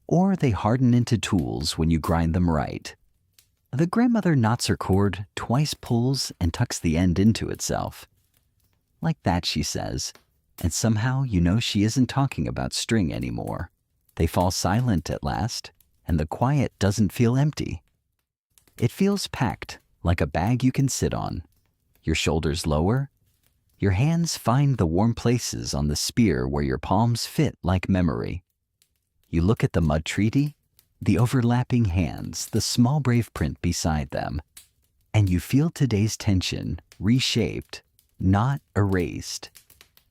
or they harden into tools when you grind them right. The grandmother knots her cord, twice pulls and tucks the end into itself. Like that, she says, and somehow you know she isn't talking about string anymore. They fall silent at last, and the quiet doesn't feel empty. It feels packed, like a bag you can sit on. Your shoulders lower. Your hands find the warm places on the spear where your palms fit like memory. You look at the mud treaty, the overlapping hands, the small brave print beside them. And you feel today's tension reshaped, not erased.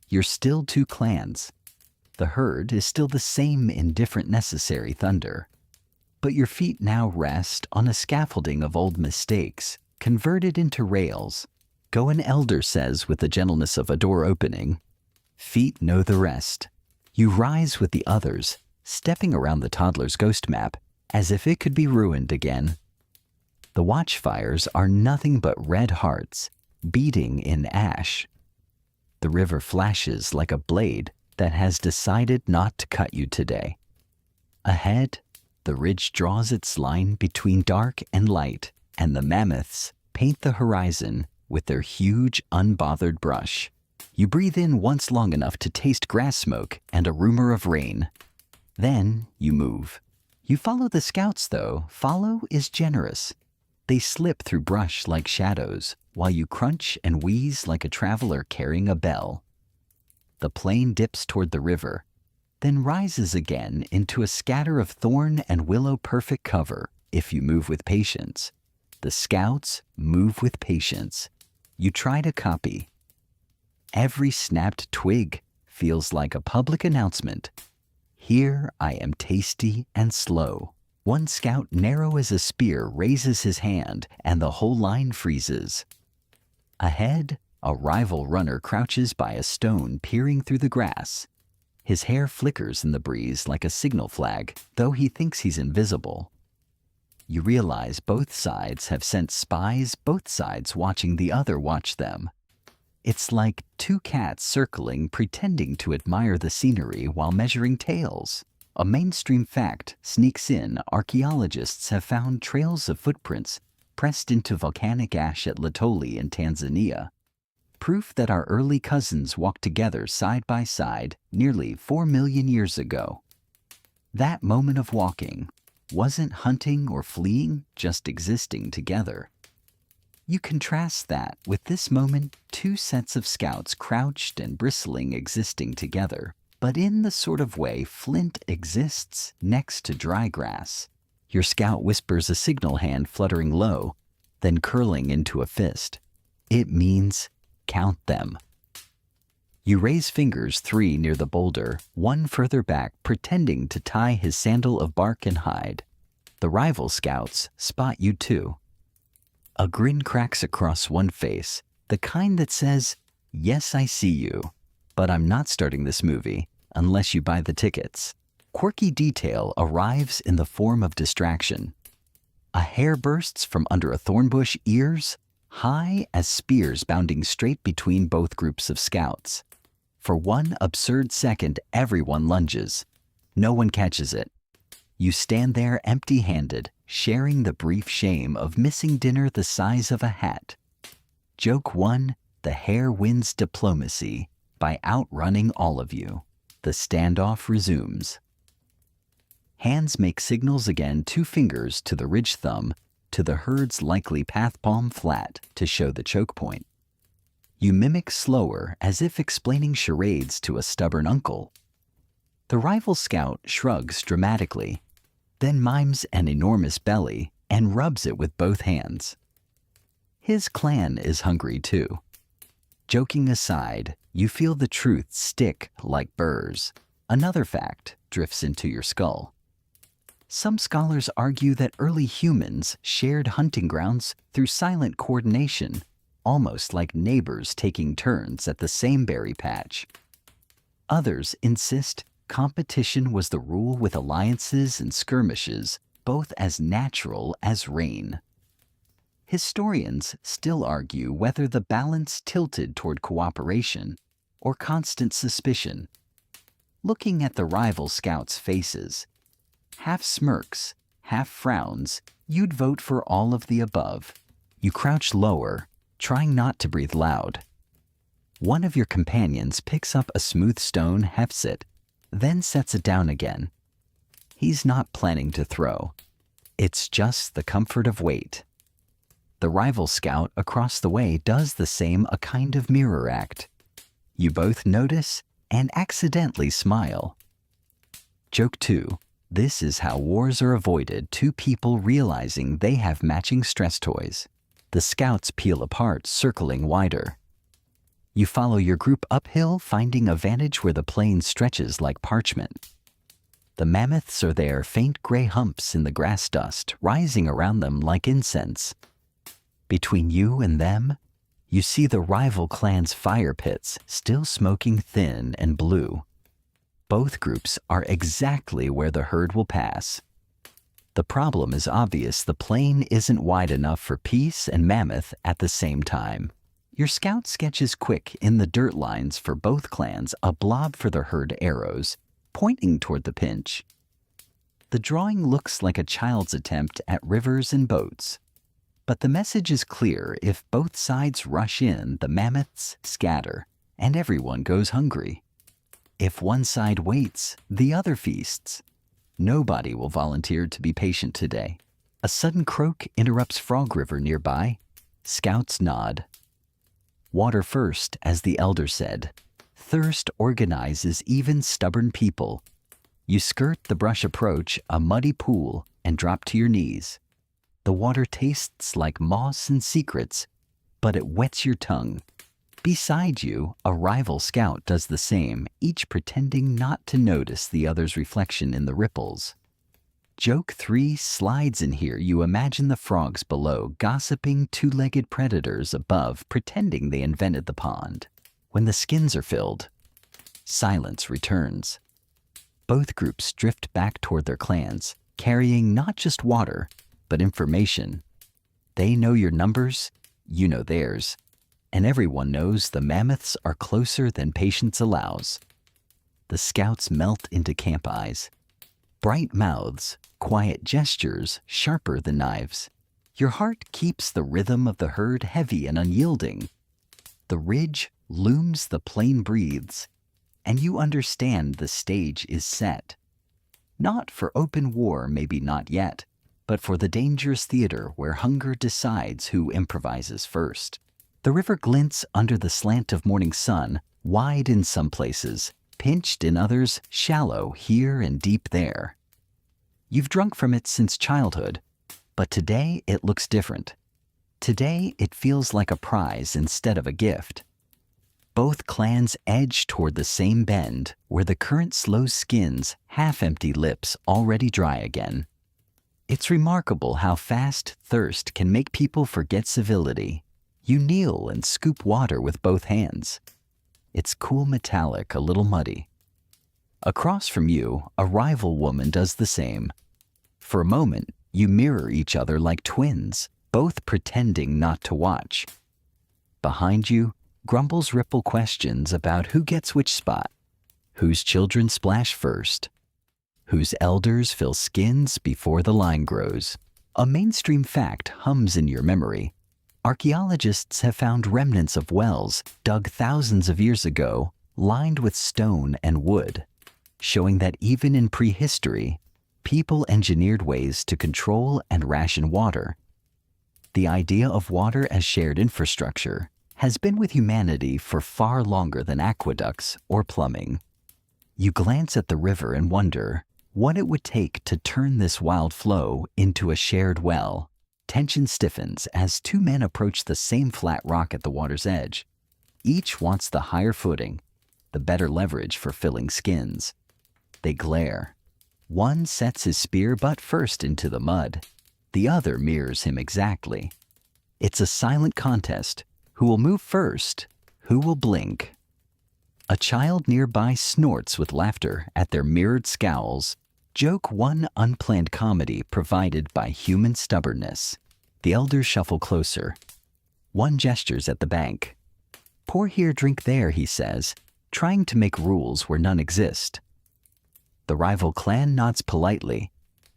You're still two clans. The herd is still the same in different necessary thunder. But your feet now rest on a scaffolding of old mistakes, converted into rails. Go, an elder says with the gentleness of a door opening. Feet know the rest. You rise with the others, stepping around the toddler's ghost map as if it could be ruined again. The watchfires are nothing but red hearts, beating in ash. The river flashes like a blade that has decided not to cut you today. Ahead, the ridge draws its line between dark and light, and the mammoths paint the horizon with their huge, unbothered brush. You breathe in once long enough to taste grass smoke and a rumor of rain. Then you move. You follow the scouts, though. Follow is generous. They slip through brush like shadows, while you crunch and wheeze like a traveler carrying a bell. The plain dips toward the river, then rises again into a scatter of thorn and willow perfect cover if you move with patience. The scouts move with patience. You try to copy. Every snapped twig feels like a public announcement. Here I am tasty and slow. One scout narrow as a spear raises his hand and the whole line freezes. Ahead, a rival runner crouches by a stone peering through the grass. His hair flickers in the breeze like a signal flag, though he thinks he's invisible. You realize both sides have sent spies, both sides watching the other watch them. It's like two cats circling, pretending to admire the scenery while measuring tails. A mainstream fact sneaks in. Archaeologists have found trails of footprints pressed into volcanic ash at Latoli in Tanzania. Proof that our early cousins walked together side by side nearly 4 million years ago. That moment of walking wasn't hunting or fleeing, just existing together. You contrast that with this moment, two sets of scouts crouched and bristling existing together, but in the sort of way flint exists next to dry grass. Your scout whispers a signal hand fluttering low, then curling into a fist. It means count them. You raise fingers 3 near the boulder, 1 further back, pretending to tie his sandal of bark and hide. The rival scouts spot you too. A grin cracks across one face, the kind that says, "Yes, I see you, but I'm not starting this movie unless you buy the tickets." Quirky detail arrives in the form of distraction. A hair bursts from under a thornbush, ears high as spears bounding straight between both groups of scouts. For one absurd second, everyone lunges. No one catches it. You stand there empty-handed, sharing the brief shame of missing dinner the size of a hat. Joke 1, the hair wins diplomacy by outrunning all of you. The standoff resumes. Hands make signals again, 2 fingers to the ridge thumb, to the herd's likely path palm flat to show the choke point. You mimic slower, as if explaining charades to a stubborn uncle. The rival scout shrugs dramatically, then mimes an enormous belly and rubs it with both hands. His clan is hungry too. Joking aside, you feel the truth stick like burrs. Another fact drifts into your skull. Some scholars argue that early humans shared hunting grounds through silent coordination, almost like neighbors taking turns at the same berry patch. Others insist competition was the rule, with alliances and skirmishes both as natural as rain. Historians still argue whether the balance tilted toward cooperation or constant suspicion. Looking at the rival scouts' faces, half smirks, half frowns, you'd vote for all of the above. You crouch lower, trying not to breathe loud. One of your companions picks up a smooth stone, hefts it, then sets it down again. He's not planning to throw. It's just the comfort of weight. The rival scout across the way does the same, a kind of mirror act. You both notice and accidentally smile. Joke 2, This is how wars are avoided, two people realizing they have matching stress toys. The scouts peel apart, circling wider. You follow your group uphill, finding a vantage where the plain stretches like parchment. The mammoths are there, faint gray humps in the grass dust, rising around them like incense. Between you and them, you see the rival clan's fire pits, still smoking thin and blue. Both groups are exactly where the herd will pass. The problem is obvious. The plain isn't wide enough for peace and mammoth at the same time. Your scout sketches quick in the dirt lines for both clans, a blob for the herd arrows, pointing toward the pinch. The drawing looks like a child's attempt at rivers and boats. But the message is clear. If both sides rush in, the mammoths scatter, and everyone goes hungry. If one side waits, the other feasts. Nobody will volunteer to be patient today. A sudden croak interrupts Frog River nearby. Scouts nod. Water first, as the elder said. Thirst organizes even stubborn people. You skirt the brush approach, a muddy pool, and drop to your knees. The water tastes like moss and secrets, but it wets your tongue. Beside you, a rival scout does the same, each pretending not to notice the other's reflection in the ripples. Joke 3 slides in here. You imagine the frogs below, gossiping two-legged predators above, pretending they invented the pond. When the skins are filled, silence returns. Both groups drift back toward their clans, carrying not just water, but information. They know your numbers, you know theirs, and everyone knows the mammoths are closer than patience allows. The scouts melt into camp eyes. Bright mouths, quiet gestures, sharper than knives. Your heart keeps the rhythm of the herd heavy and unyielding. The ridge looms, the plain breathes, and you understand the stage is set. Not for open war, maybe not yet, but for the dangerous theater where hunger decides who improvises first. The river glints under the slant of morning sun, wide in some places, pinched in others, shallow here and deep there. You've drunk from it since childhood, but today it looks different. Today it feels like a prize instead of a gift. Both clans edge toward the same bend, where the current slows skins, half-empty lips already dry again. It's remarkable how fast thirst can make people forget civility. You kneel and scoop water with both hands. It's cool metallic, a little muddy. Across from you, a rival woman does the same. For a moment, you mirror each other like twins, both pretending not to watch. Behind you, grumbles ripple questions about who gets which spot, whose children splash first, whose elders fill skins before the line grows. A mainstream fact hums in your memory. Archaeologists have found remnants of wells dug thousands of years ago, lined with stone and wood, showing that even in prehistory, people engineered ways to control and ration water. The idea of water as shared infrastructure has been with humanity for far longer than aqueducts or plumbing. You glance at the river and wonder what it would take to turn this wild flow into a shared well. Tension stiffens as two men approach the same flat rock at the water's edge. Each wants the higher footing, the better leverage for filling skins. They glare. One sets his spear butt first into the mud. The other mirrors him exactly. It's a silent contest. Who will move first? Who will blink? A child nearby snorts with laughter at their mirrored scowls. Joke 1 unplanned comedy provided by human stubbornness. The elders shuffle closer. One gestures at the bank. Pour here, drink there, he says, trying to make rules where none exist. The rival clan nods politely,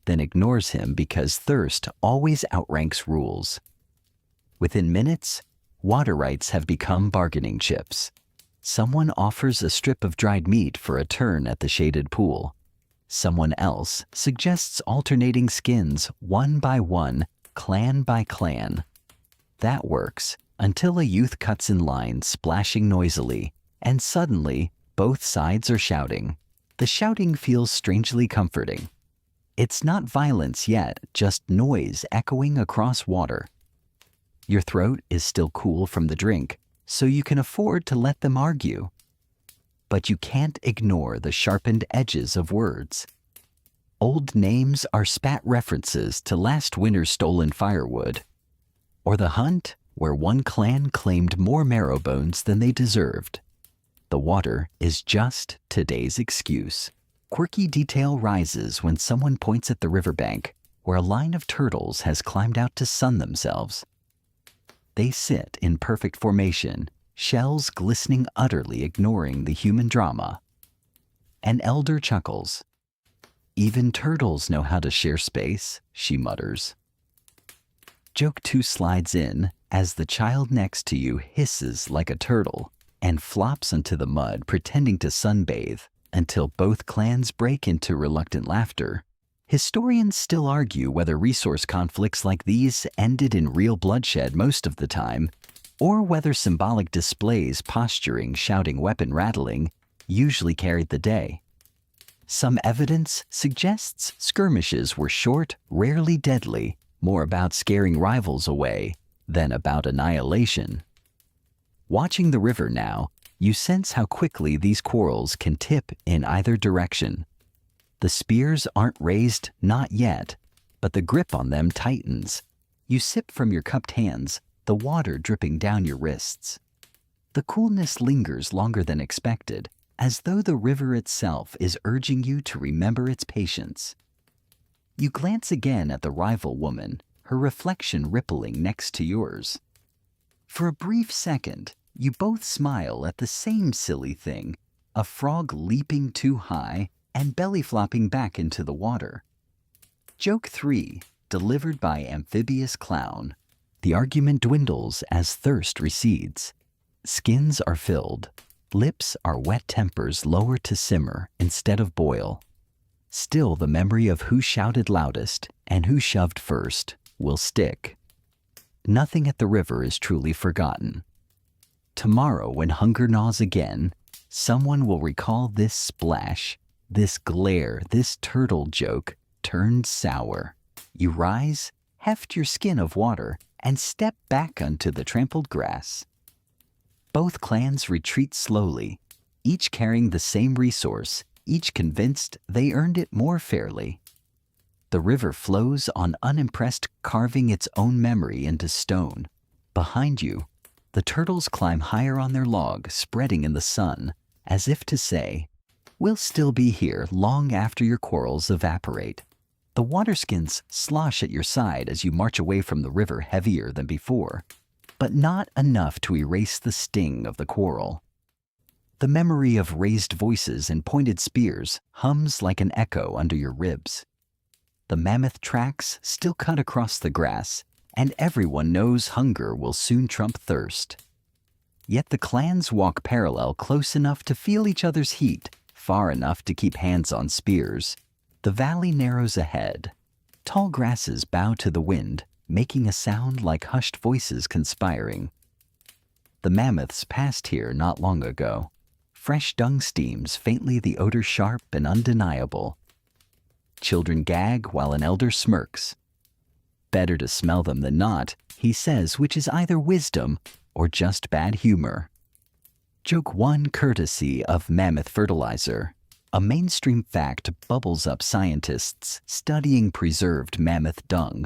then ignores him because thirst always outranks rules. Within minutes, water rights have become bargaining chips. Someone offers a strip of dried meat for a turn at the shaded pool. Someone else suggests alternating skins one by one, clan by clan. That works until a youth cuts in line, splashing noisily, and suddenly both sides are shouting. The shouting feels strangely comforting. It's not violence yet, just noise echoing across water. Your throat is still cool from the drink, so you can afford to let them argue. But you can't ignore the sharpened edges of words. Old names are spat references to last winter's stolen firewood, or the hunt where one clan claimed more marrow bones than they deserved. The water is just today's excuse. Quirky detail rises when someone points at the riverbank where a line of turtles has climbed out to sun themselves. They sit in perfect formation, shells glistening, utterly ignoring the human drama. An elder chuckles. Even turtles know how to share space, she mutters. Joke 2 slides in as the child next to you hisses like a turtle and flops into the mud, pretending to sunbathe, until both clans break into reluctant laughter. Historians still argue whether resource conflicts like these ended in real bloodshed most of the time, or whether symbolic displays, posturing, shouting, weapon rattling usually carried the day. Some evidence suggests skirmishes were short, rarely deadly, more about scaring rivals away than about annihilation. Watching the river now, you sense how quickly these quarrels can tip in either direction. The spears aren't raised, not yet, but the grip on them tightens. You sip from your cupped hands, the water dripping down your wrists. The coolness lingers longer than expected, as though the river itself is urging you to remember its patience. You glance again at the rival woman, her reflection rippling next to yours. For a brief second, you both smile at the same silly thing, a frog leaping too high and belly flopping back into the water. Joke 3, delivered by amphibious clown. The argument dwindles as thirst recedes. Skins are filled. Lips are wet, tempers lower to simmer instead of boil. Still, the memory of who shouted loudest and who shoved first will stick. Nothing at the river is truly forgotten. Tomorrow, when hunger gnaws again, someone will recall this splash, this glare, this turtle joke turned sour. You rise, heft your skin of water, and step back onto the trampled grass. Both clans retreat slowly, each carrying the same resource, each convinced they earned it more fairly. The river flows on unimpressed, carving its own memory into stone. Behind you, the turtles climb higher on their log, spreading in the sun, as if to say, "We'll still be here long after your quarrels evaporate." The waterskins slosh at your side as you march away from the river, heavier than before, but not enough to erase the sting of the quarrel. The memory of raised voices and pointed spears hums like an echo under your ribs. The mammoth tracks still cut across the grass, and everyone knows hunger will soon trump thirst. Yet the clans walk parallel, close enough to feel each other's heat, far enough to keep hands on spears. The valley narrows ahead. Tall grasses bow to the wind, making a sound like hushed voices conspiring. The mammoths passed here not long ago. Fresh dung steams, faintly the odor sharp and undeniable. Children gag while an elder smirks. Better to smell them than not, he says, which is either wisdom or just bad humor. Joke 1, courtesy of Mammoth Fertilizer. A mainstream fact bubbles up. Scientists studying preserved mammoth dung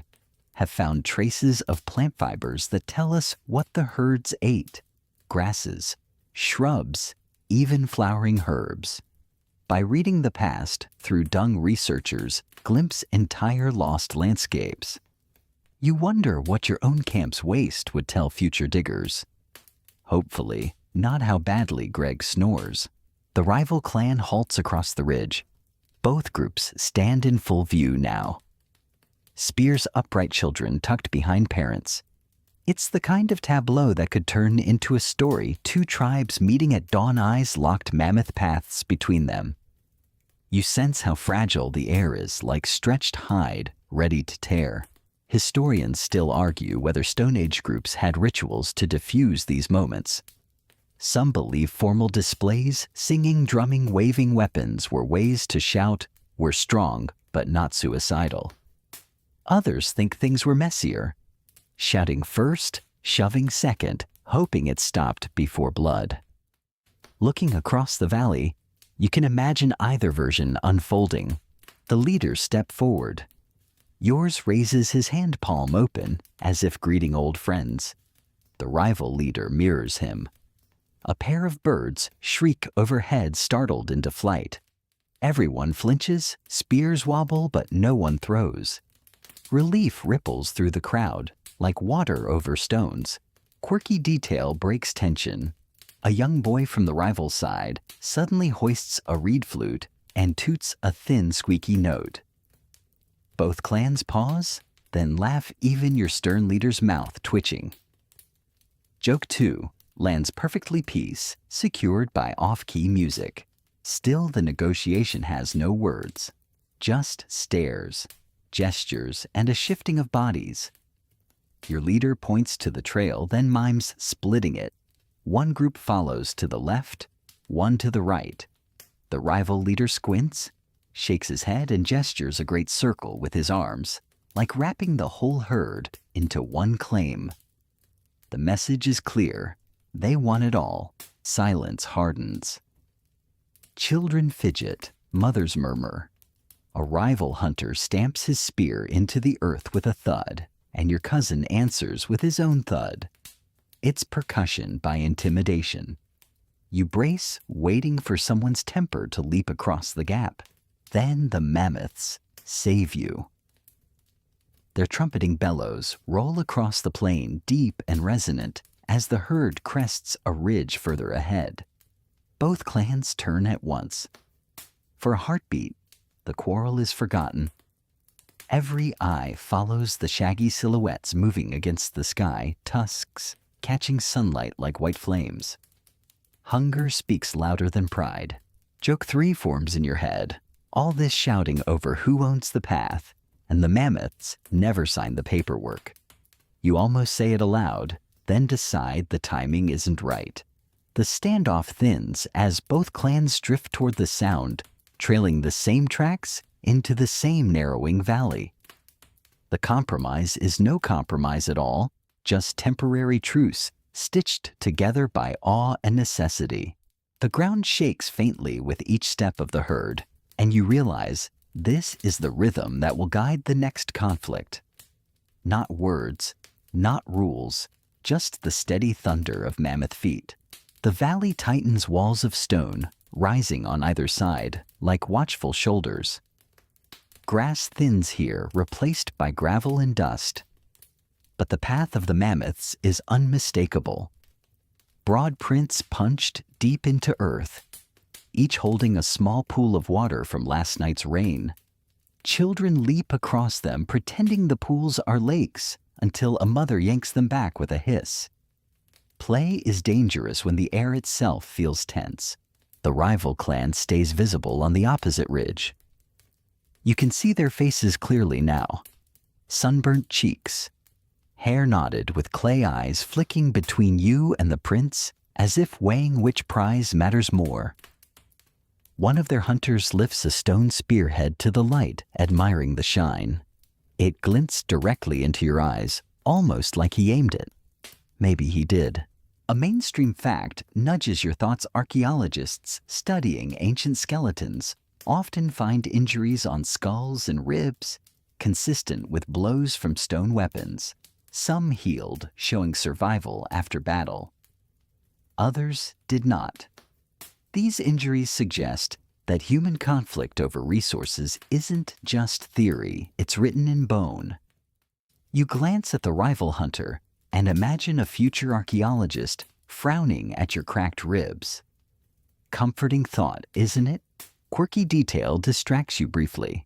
have found traces of plant fibers that tell us what the herds ate: grasses, shrubs, even flowering herbs. By reading the past through dung, researchers glimpse entire lost landscapes. You wonder what your own camp's waste would tell future diggers. Hopefully, not how badly Greg snores. The rival clan halts across the ridge. Both groups stand in full view now. Spears upright, children tucked behind parents. It's the kind of tableau that could turn into a story, two tribes meeting at dawn, eyes locked, mammoth paths between them. You sense how fragile the air is, like stretched hide, ready to tear. Historians still argue whether Stone Age groups had rituals to diffuse these moments. Some believe formal displays, singing, drumming, waving weapons were ways to shout, "We're strong, but not suicidal. Others think things were messier, shouting first, shoving second, hoping it stopped before blood. Looking across the valley, you can imagine either version unfolding. The leaders step forward. Yours raises his hand palm open, as if greeting old friends. The rival leader mirrors him. A pair of birds shriek overhead, startled into flight. Everyone flinches, spears wobble, but no one throws. Relief ripples through the crowd, like water over stones. Quirky detail breaks tension. A young boy from the rival side suddenly hoists a reed flute and toots a thin, squeaky note. Both clans pause, then laugh, even your stern leader's mouth twitching. Joke 2 lands perfectly peace, secured by off-key music. Still, the negotiation has no words, just stares, gestures, and a shifting of bodies. Your leader points to the trail, then mimes splitting it. One group follows to the left, one to the right. The rival leader squints, shakes his head, and gestures a great circle with his arms, like wrapping the whole herd into one claim. The message is clear. They want it all. Silence hardens. Children fidget, mothers murmur. A rival hunter stamps his spear into the earth with a thud, and your cousin answers with his own thud. It's percussion by intimidation. You brace, waiting for someone's temper to leap across the gap. Then the mammoths save you. Their trumpeting bellows roll across the plain, deep and resonant, as the herd crests a ridge further ahead. Both clans turn at once. For a heartbeat, the quarrel is forgotten. Every eye follows the shaggy silhouettes moving against the sky, tusks catching sunlight like white flames. Hunger speaks louder than pride. Joke 3 forms in your head, all this shouting over who owns the path, and the mammoths never sign the paperwork. You almost say it aloud, then decide the timing isn't right. The standoff thins as both clans drift toward the sound, trailing the same tracks into the same narrowing valley. The compromise is no compromise at all, just temporary truce, stitched together by awe and necessity. The ground shakes faintly with each step of the herd, and you realize this is the rhythm that will guide the next conflict. Not words, not rules, just the steady thunder of mammoth feet. The valley tightens walls of stone, rising on either side, like watchful shoulders. Grass thins here, replaced by gravel and dust. But the path of the mammoths is unmistakable. Broad prints punched deep into earth, each holding a small pool of water from last night's rain. Children leap across them, pretending the pools are lakes, until a mother yanks them back with a hiss. Play is dangerous when the air itself feels tense. The rival clan stays visible on the opposite ridge. You can see their faces clearly now. Sunburnt cheeks, hair knotted with clay eyes flicking between you and the prince, as if weighing which prize matters more. One of their hunters lifts a stone spearhead to the light, admiring the shine. It glints directly into your eyes, almost like he aimed it. Maybe he did. A mainstream fact nudges your thoughts. Archaeologists studying ancient skeletons often find injuries on skulls and ribs, consistent with blows from stone weapons. Some healed, showing survival after battle. Others did not. These injuries suggest that human conflict over resources isn't just theory, it's written in bone. You glance at the rival hunter and imagine a future archaeologist frowning at your cracked ribs. Comforting thought, isn't it? Quirky detail distracts you briefly.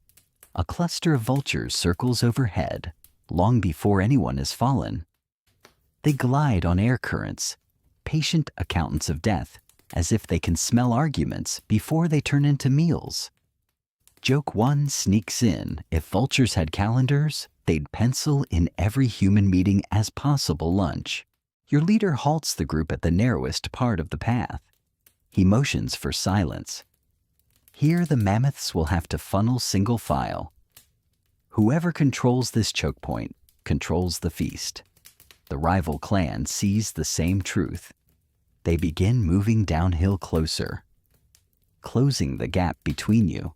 A cluster of vultures circles overhead, long before anyone has fallen. They glide on air currents, patient accountants of death, as if they can smell arguments before they turn into meals. Joke 1 sneaks in. If vultures had calendars, they'd pencil in every human meeting as possible lunch. Your leader halts the group at the narrowest part of the path. He motions for silence. Here the mammoths will have to funnel single file, Whoever controls this choke point controls the feast. The rival clan sees the same truth. They begin moving downhill closer, closing the gap between you.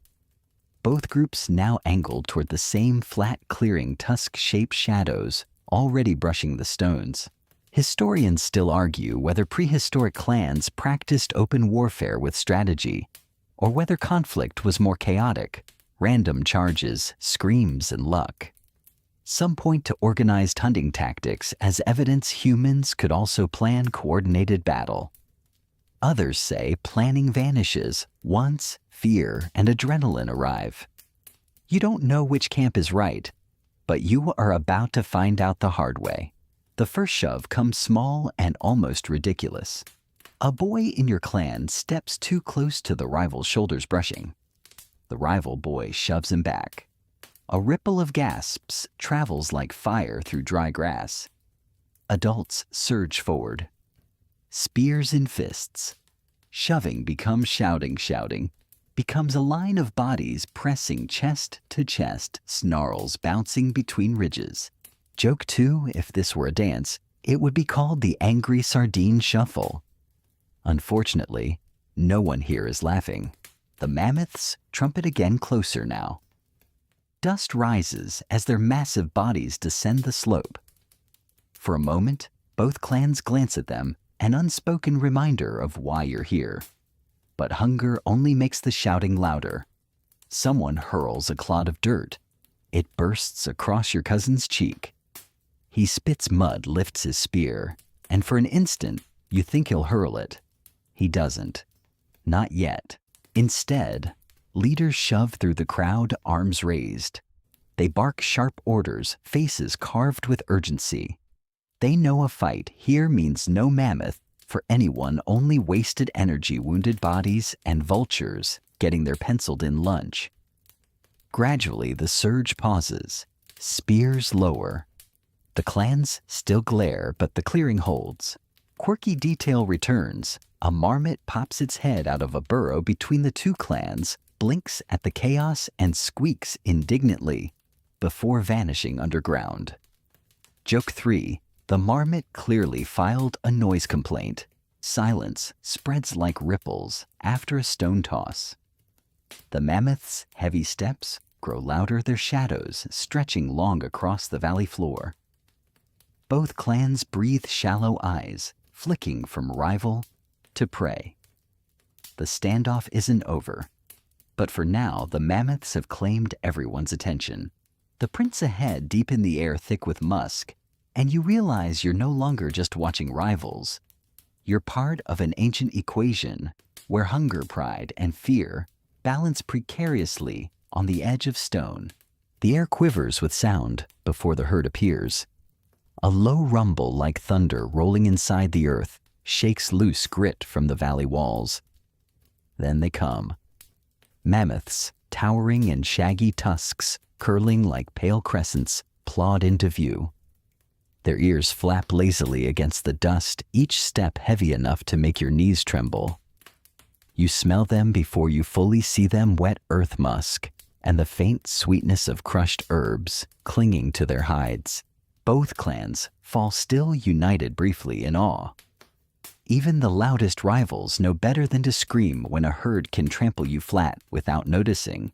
Both groups now angled toward the same flat clearing, tusk-shaped shadows already brushing the stones. Historians still argue whether prehistoric clans practiced open warfare with strategy, or whether conflict was more chaotic, random charges, screams, and luck. Some point to organized hunting tactics as evidence humans could also plan coordinated battle. Others say planning vanishes once fear and adrenaline arrive. You don't know which camp is right, but you are about to find out the hard way. The first shove comes small and almost ridiculous. A boy in your clan steps too close to the rival's shoulders brushing. The rival boy shoves him back. A ripple of gasps travels like fire through dry grass. Adults surge forward. Spears in fists. Shoving becomes shouting, becomes a line of bodies pressing chest to chest, snarls bouncing between ridges. Joke 2, if this were a dance, it would be called the Angry Sardine Shuffle. Unfortunately, no one here is laughing. The mammoths trumpet again closer now. Dust rises as their massive bodies descend the slope. For a moment, both clans glance at them, an unspoken reminder of why you're here. But hunger only makes the shouting louder. Someone hurls a clod of dirt. It bursts across your cousin's cheek. He spits mud, lifts his spear, and for an instant, you think he'll hurl it. He doesn't. Not yet. Instead, leaders shove through the crowd, arms raised. They bark sharp orders, faces carved with urgency. They know a fight here means no mammoth for anyone, only wasted energy, wounded bodies, and vultures getting their penciled-in lunch. Gradually, the surge pauses. Spears lower. The clans still glare, but the clearing holds. Quirky detail returns. A marmot pops its head out of a burrow between the two clans, blinks at the chaos, and squeaks indignantly before vanishing underground. Joke 3. The marmot clearly filed a noise complaint. Silence spreads like ripples after a stone toss. The mammoth's heavy steps grow louder, their shadows stretching long across the valley floor. Both clans breathe shallow eyes, flicking from rival to prey. The standoff isn't over, but for now the mammoths have claimed everyone's attention. The prints ahead deep in the air, thick with musk, and you realize you're no longer just watching rivals. You're part of an ancient equation where hunger, pride, and fear balance precariously on the edge of stone. The air quivers with sound before the herd appears. A low rumble like thunder rolling inside the earth shakes loose grit from the valley walls. Then they come. Mammoths, towering in shaggy tusks, curling like pale crescents, plod into view. Their ears flap lazily against the dust, each step heavy enough to make your knees tremble. You smell them before you fully see them, wet earth musk, and the faint sweetness of crushed herbs clinging to their hides. Both clans fall still, united briefly in awe. Even the loudest rivals know better than to scream when a herd can trample you flat without noticing.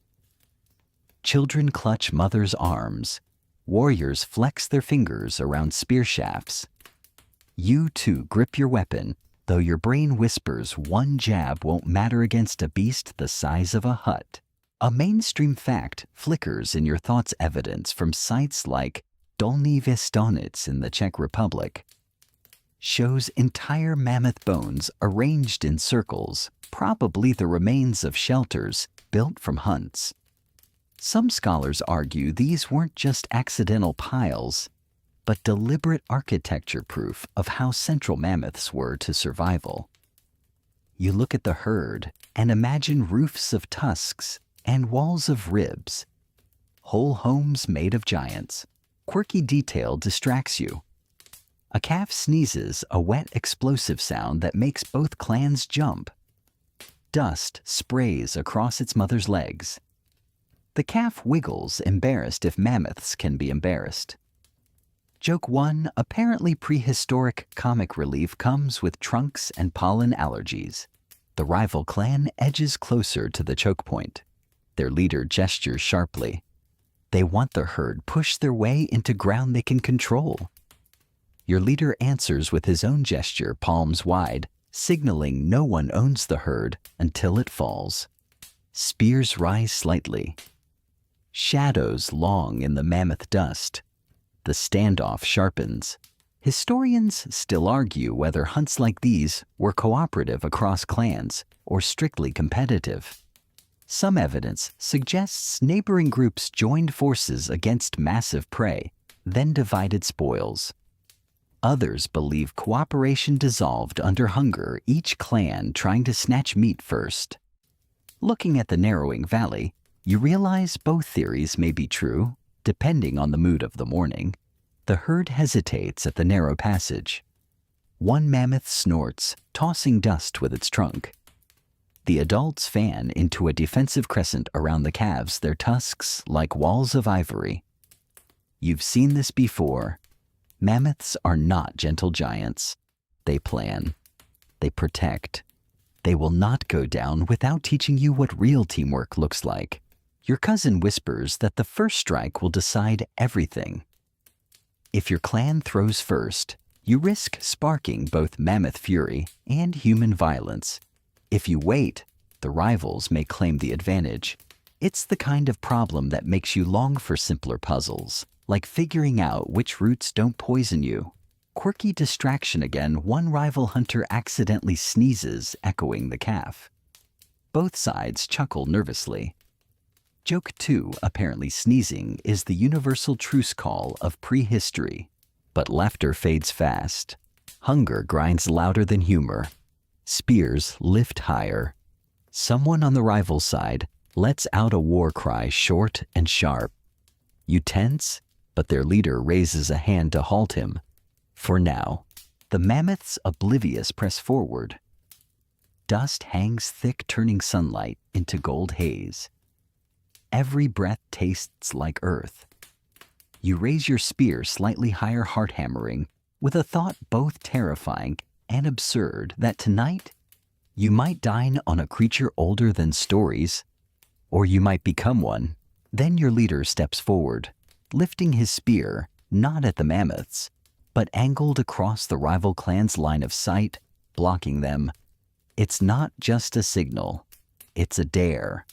Children clutch mothers' arms. Warriors flex their fingers around spear shafts. You too grip your weapon, though your brain whispers one jab won't matter against a beast the size of a hut. A mainstream fact flickers in your thoughts, evidence from sites like Dolní Věstonice in the Czech Republic. Shows entire mammoth bones arranged in circles, probably the remains of shelters built from hunts. Some scholars argue these weren't just accidental piles, but deliberate architecture proof of how central mammoths were to survival. You look at the herd and imagine roofs of tusks and walls of ribs, whole homes made of giants. Quirky detail distracts you. A calf sneezes, a wet, explosive sound that makes both clans jump. Dust sprays across its mother's legs. The calf wiggles, embarrassed if mammoths can be embarrassed. Joke 1, apparently prehistoric comic relief, comes with trunks and pollen allergies. The rival clan edges closer to the choke point. Their leader gestures sharply. They want the herd pushed their way into ground they can control. Your leader answers with his own gesture, palms wide, signaling no one owns the herd until it falls. Spears rise slightly. Shadows long in the mammoth dust. The standoff sharpens. Historians still argue whether hunts like these were cooperative across clans or strictly competitive. Some evidence suggests neighboring groups joined forces against massive prey, then divided spoils. Others believe cooperation dissolved under hunger, each clan trying to snatch meat first. Looking at the narrowing valley, you realize both theories may be true, depending on the mood of the morning. The herd hesitates at the narrow passage. One mammoth snorts, tossing dust with its trunk. The adults fan into a defensive crescent around the calves, their tusks like walls of ivory. You've seen this before. Mammoths are not gentle giants. They plan. They protect. They will not go down without teaching you what real teamwork looks like. Your cousin whispers that the first strike will decide everything. If your clan throws first, you risk sparking both mammoth fury and human violence. If you wait, the rivals may claim the advantage. It's the kind of problem that makes you long for simpler puzzles, like figuring out which roots don't poison you. Quirky distraction again, one rival hunter accidentally sneezes, echoing the calf. Both sides chuckle nervously. Joke 2, apparently sneezing, is the universal truce call of prehistory. But laughter fades fast. Hunger grinds louder than humor. Spears lift higher. Someone on the rival side lets out a war cry, short and sharp. You tense, but their leader raises a hand to halt him. For now, the mammoths, oblivious, press forward. Dust hangs thick, turning sunlight into gold haze. Every breath tastes like earth. You raise your spear slightly higher, heart hammering, with a thought both terrifying and absurd that tonight you might dine on a creature older than stories, or you might become one. Then your leader steps forward, lifting his spear, not at the mammoths, but angled across the rival clan's line of sight, blocking them. It's not just a signal, it's a dare.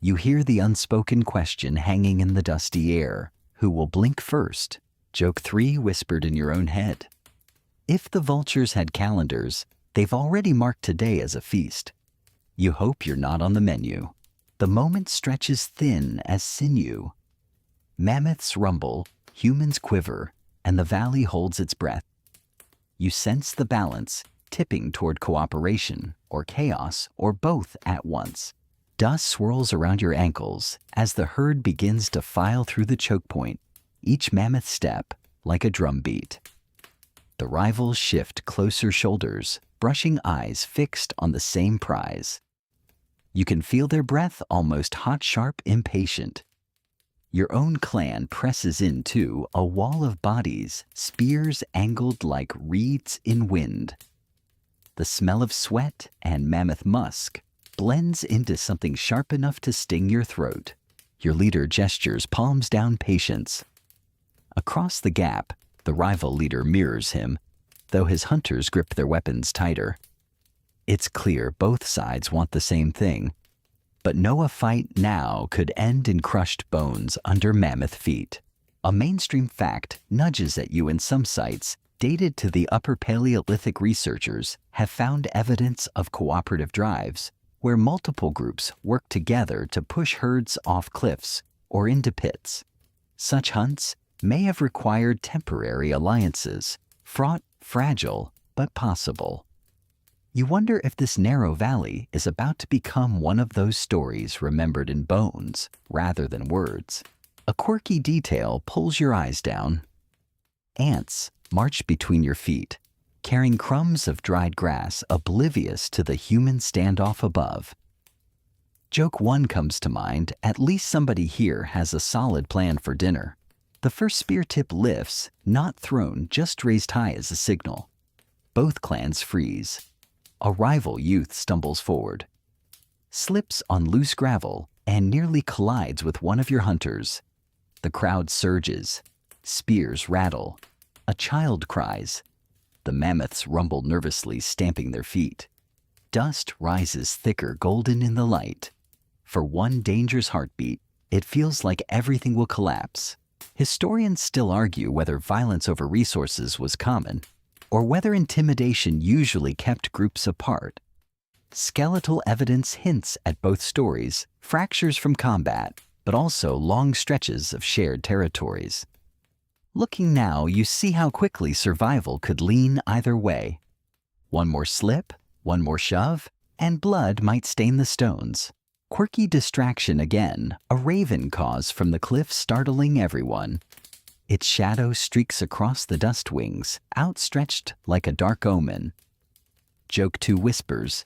You hear the unspoken question hanging in the dusty air. Who will blink first? Joke 3 whispered in your own head. If the vultures had calendars, they've already marked today as a feast. You hope you're not on the menu. The moment stretches thin as sinew. Mammoths rumble, humans quiver, and the valley holds its breath. You sense the balance, tipping toward cooperation, or chaos, or both at once. Dust swirls around your ankles as the herd begins to file through the choke point, each mammoth step like a drumbeat. The rivals shift closer shoulders, brushing eyes fixed on the same prize. You can feel their breath, almost hot, sharp, impatient. Your own clan presses in too, a wall of bodies, spears angled like reeds in wind. The smell of sweat and mammoth musk blends into something sharp enough to sting your throat. Your leader gestures, palms down, patience. Across the gap, the rival leader mirrors him, though his hunters grip their weapons tighter. It's clear both sides want the same thing, but know a fight now could end in crushed bones under mammoth feet. A mainstream fact nudges at you in some sites, dated to the Upper Paleolithic. Researchers have found evidence of cooperative drives, where multiple groups work together to push herds off cliffs or into pits. Such hunts may have required temporary alliances, fraught, fragile, but possible. You wonder if this narrow valley is about to become one of those stories remembered in bones rather than words. A quirky detail pulls your eyes down. Ants march between your feet, carrying crumbs of dried grass, oblivious to the human standoff above. Joke 1 comes to mind. At least somebody here has a solid plan for dinner. The first spear tip lifts, not thrown, just raised high as a signal. Both clans freeze. A rival youth stumbles forward, slips on loose gravel, and nearly collides with one of your hunters. The crowd surges. Spears rattle. A child cries. The mammoths rumble nervously, stamping their feet. Dust rises thicker, golden in the light. For one dangerous heartbeat, it feels like everything will collapse. Historians still argue whether violence over resources was common, or whether intimidation usually kept groups apart. Skeletal evidence hints at both stories, fractures from combat, but also long stretches of shared territories. Looking now, you see how quickly survival could lean either way. One more slip, one more shove, and blood might stain the stones. Quirky distraction again, a raven caws from the cliff, startling everyone. Its shadow streaks across the dust wings, outstretched like a dark omen. Joke 2 whispers,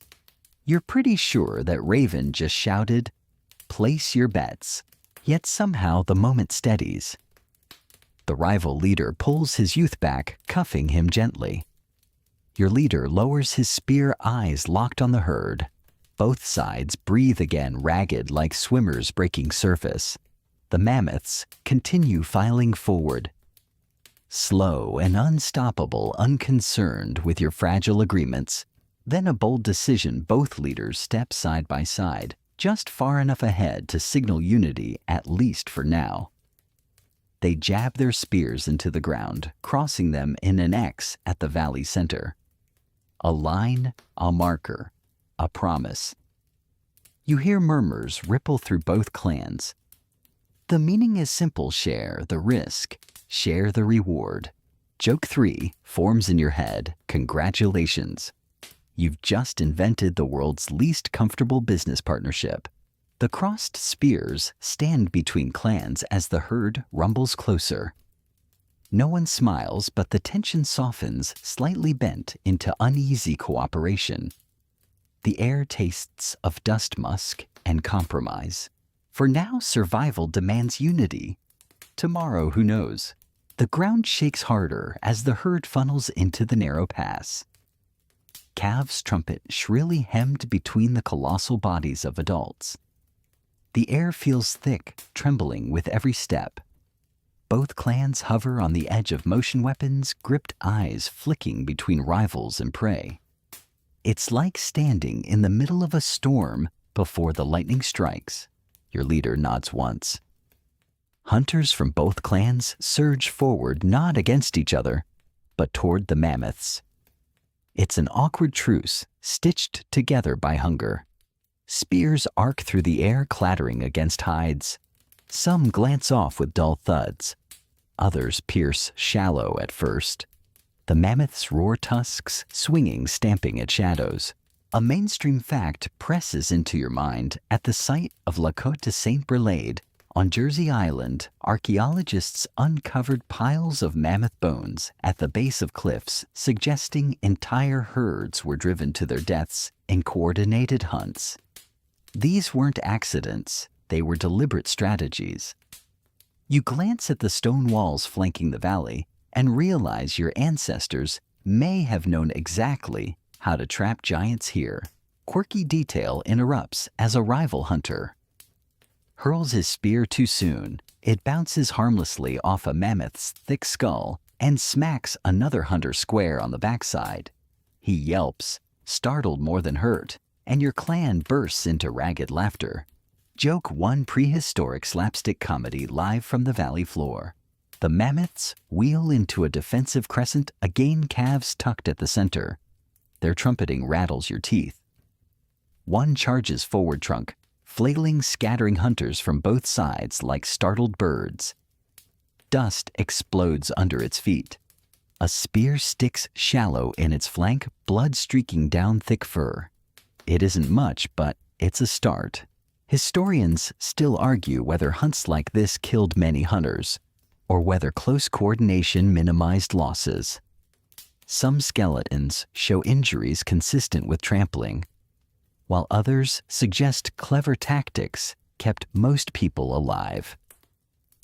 "You're pretty sure that Raven just shouted, 'Place your bets,' yet somehow the moment steadies." The rival leader pulls his youth back, cuffing him gently. Your leader lowers his spear, eyes locked on the herd. Both sides breathe again, ragged like swimmers breaking surface. The mammoths continue filing forward. Slow and unstoppable, unconcerned with your fragile agreements. Then a bold decision, both leaders step side by side, just far enough ahead to signal unity, at least for now. They jab their spears into the ground, crossing them in an X at the valley center. A line, a marker, a promise. You hear murmurs ripple through both clans. The meaning is simple: share the risk, share the reward. Joke 3 forms in your head. Congratulations. You've just invented the world's least comfortable business partnership. The crossed spears stand between clans as the herd rumbles closer. No one smiles, but the tension softens, slightly bent into uneasy cooperation. The air tastes of dust musk and compromise. For now, survival demands unity. Tomorrow, who knows? The ground shakes harder as the herd funnels into the narrow pass. Calves trumpet, shrilly hemmed between the colossal bodies of adults. The air feels thick, trembling with every step. Both clans hover on the edge of motion weapons, gripped eyes flicking between rivals and prey. It's like standing in the middle of a storm before the lightning strikes. Your leader nods once. Hunters from both clans surge forward, not against each other, but toward the mammoths. It's an awkward truce, stitched together by hunger. Spears arc through the air, clattering against hides. Some glance off with dull thuds. Others pierce shallow at first. The mammoths roar tusks, swinging, stamping at shadows. A mainstream fact presses into your mind at the site of La Côte de Saint-Brelade. On Jersey Island, archaeologists uncovered piles of mammoth bones at the base of cliffs, suggesting entire herds were driven to their deaths in coordinated hunts. These weren't accidents, they were deliberate strategies. You glance at the stone walls flanking the valley and realize your ancestors may have known exactly how to trap giants here. Quirky detail interrupts as a rival hunter hurls his spear too soon. It bounces harmlessly off a mammoth's thick skull and smacks another hunter square on the backside. He yelps, startled more than hurt, and your clan bursts into ragged laughter. Joke 1 prehistoric slapstick comedy live from the valley floor. The mammoths wheel into a defensive crescent, again calves tucked at the center. Their trumpeting rattles your teeth. One charges forward trunk, flailing, scattering hunters from both sides like startled birds. Dust explodes under its feet. A spear sticks shallow in its flank, blood streaking down thick fur. It isn't much, but it's a start. Historians still argue whether hunts like this killed many hunters, or whether close coordination minimized losses. Some skeletons show injuries consistent with trampling. while others suggest clever tactics kept most people alive.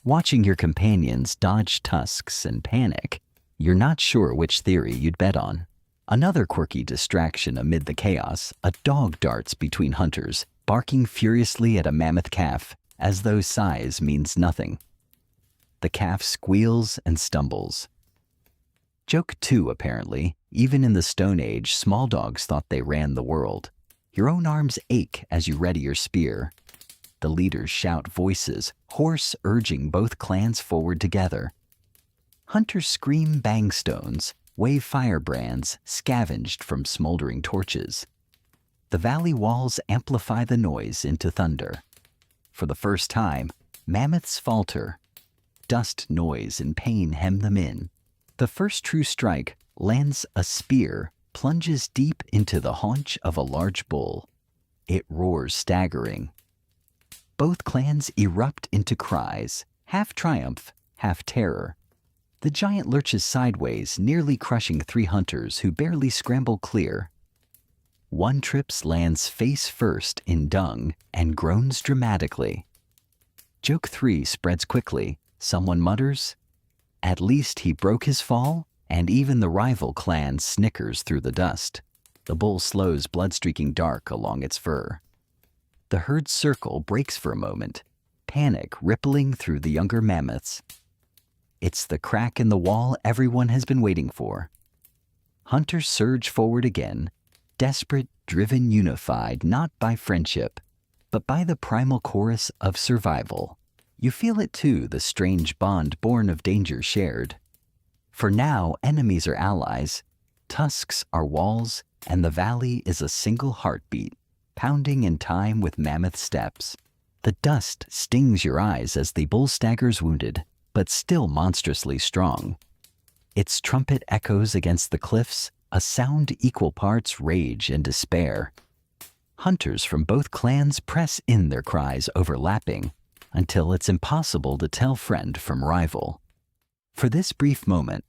Watching your companions dodge tusks and panic, you're not sure which theory you'd bet on. Another quirky distraction amid the chaos, a dog darts between hunters, barking furiously at a mammoth calf, as though size means nothing. The calf squeals and stumbles. Joke 2, apparently. Even in the Stone Age, small dogs thought they ran the world. Your own arms ache as you ready your spear. The leaders shout voices, hoarse, urging both clans forward together. Hunters scream bang stones, wave firebrands scavenged from smoldering torches. The valley walls amplify the noise into thunder. For the first time, mammoths falter. Dust, noise, and pain hem them in. The first true strike lands a spear, plunges deep into the haunch of a large bull. It roars, staggering. Both clans erupt into cries, half triumph, half terror. The giant lurches sideways, nearly crushing 3 hunters who barely scramble clear. One trips, lands face first in dung, and groans dramatically. Joke 3 spreads quickly. Someone mutters, "At least he broke his fall," and even the rival clan snickers through the dust. The bull slows, blood streaking dark along its fur. The herd circle breaks for a moment, panic rippling through the younger mammoths. It's the crack in the wall everyone has been waiting for. Hunters surge forward again, desperate, driven, unified, not by friendship, but by the primal chorus of survival. You feel it too, the strange bond born of danger shared. For now, enemies are allies, tusks are walls, and the valley is a single heartbeat, pounding in time with mammoth steps. The dust stings your eyes as the bull staggers wounded, but still monstrously strong. Its trumpet echoes against the cliffs, a sound equal parts rage and despair. Hunters from both clans press in, their cries overlapping, until it's impossible to tell friend from rival. For this brief moment,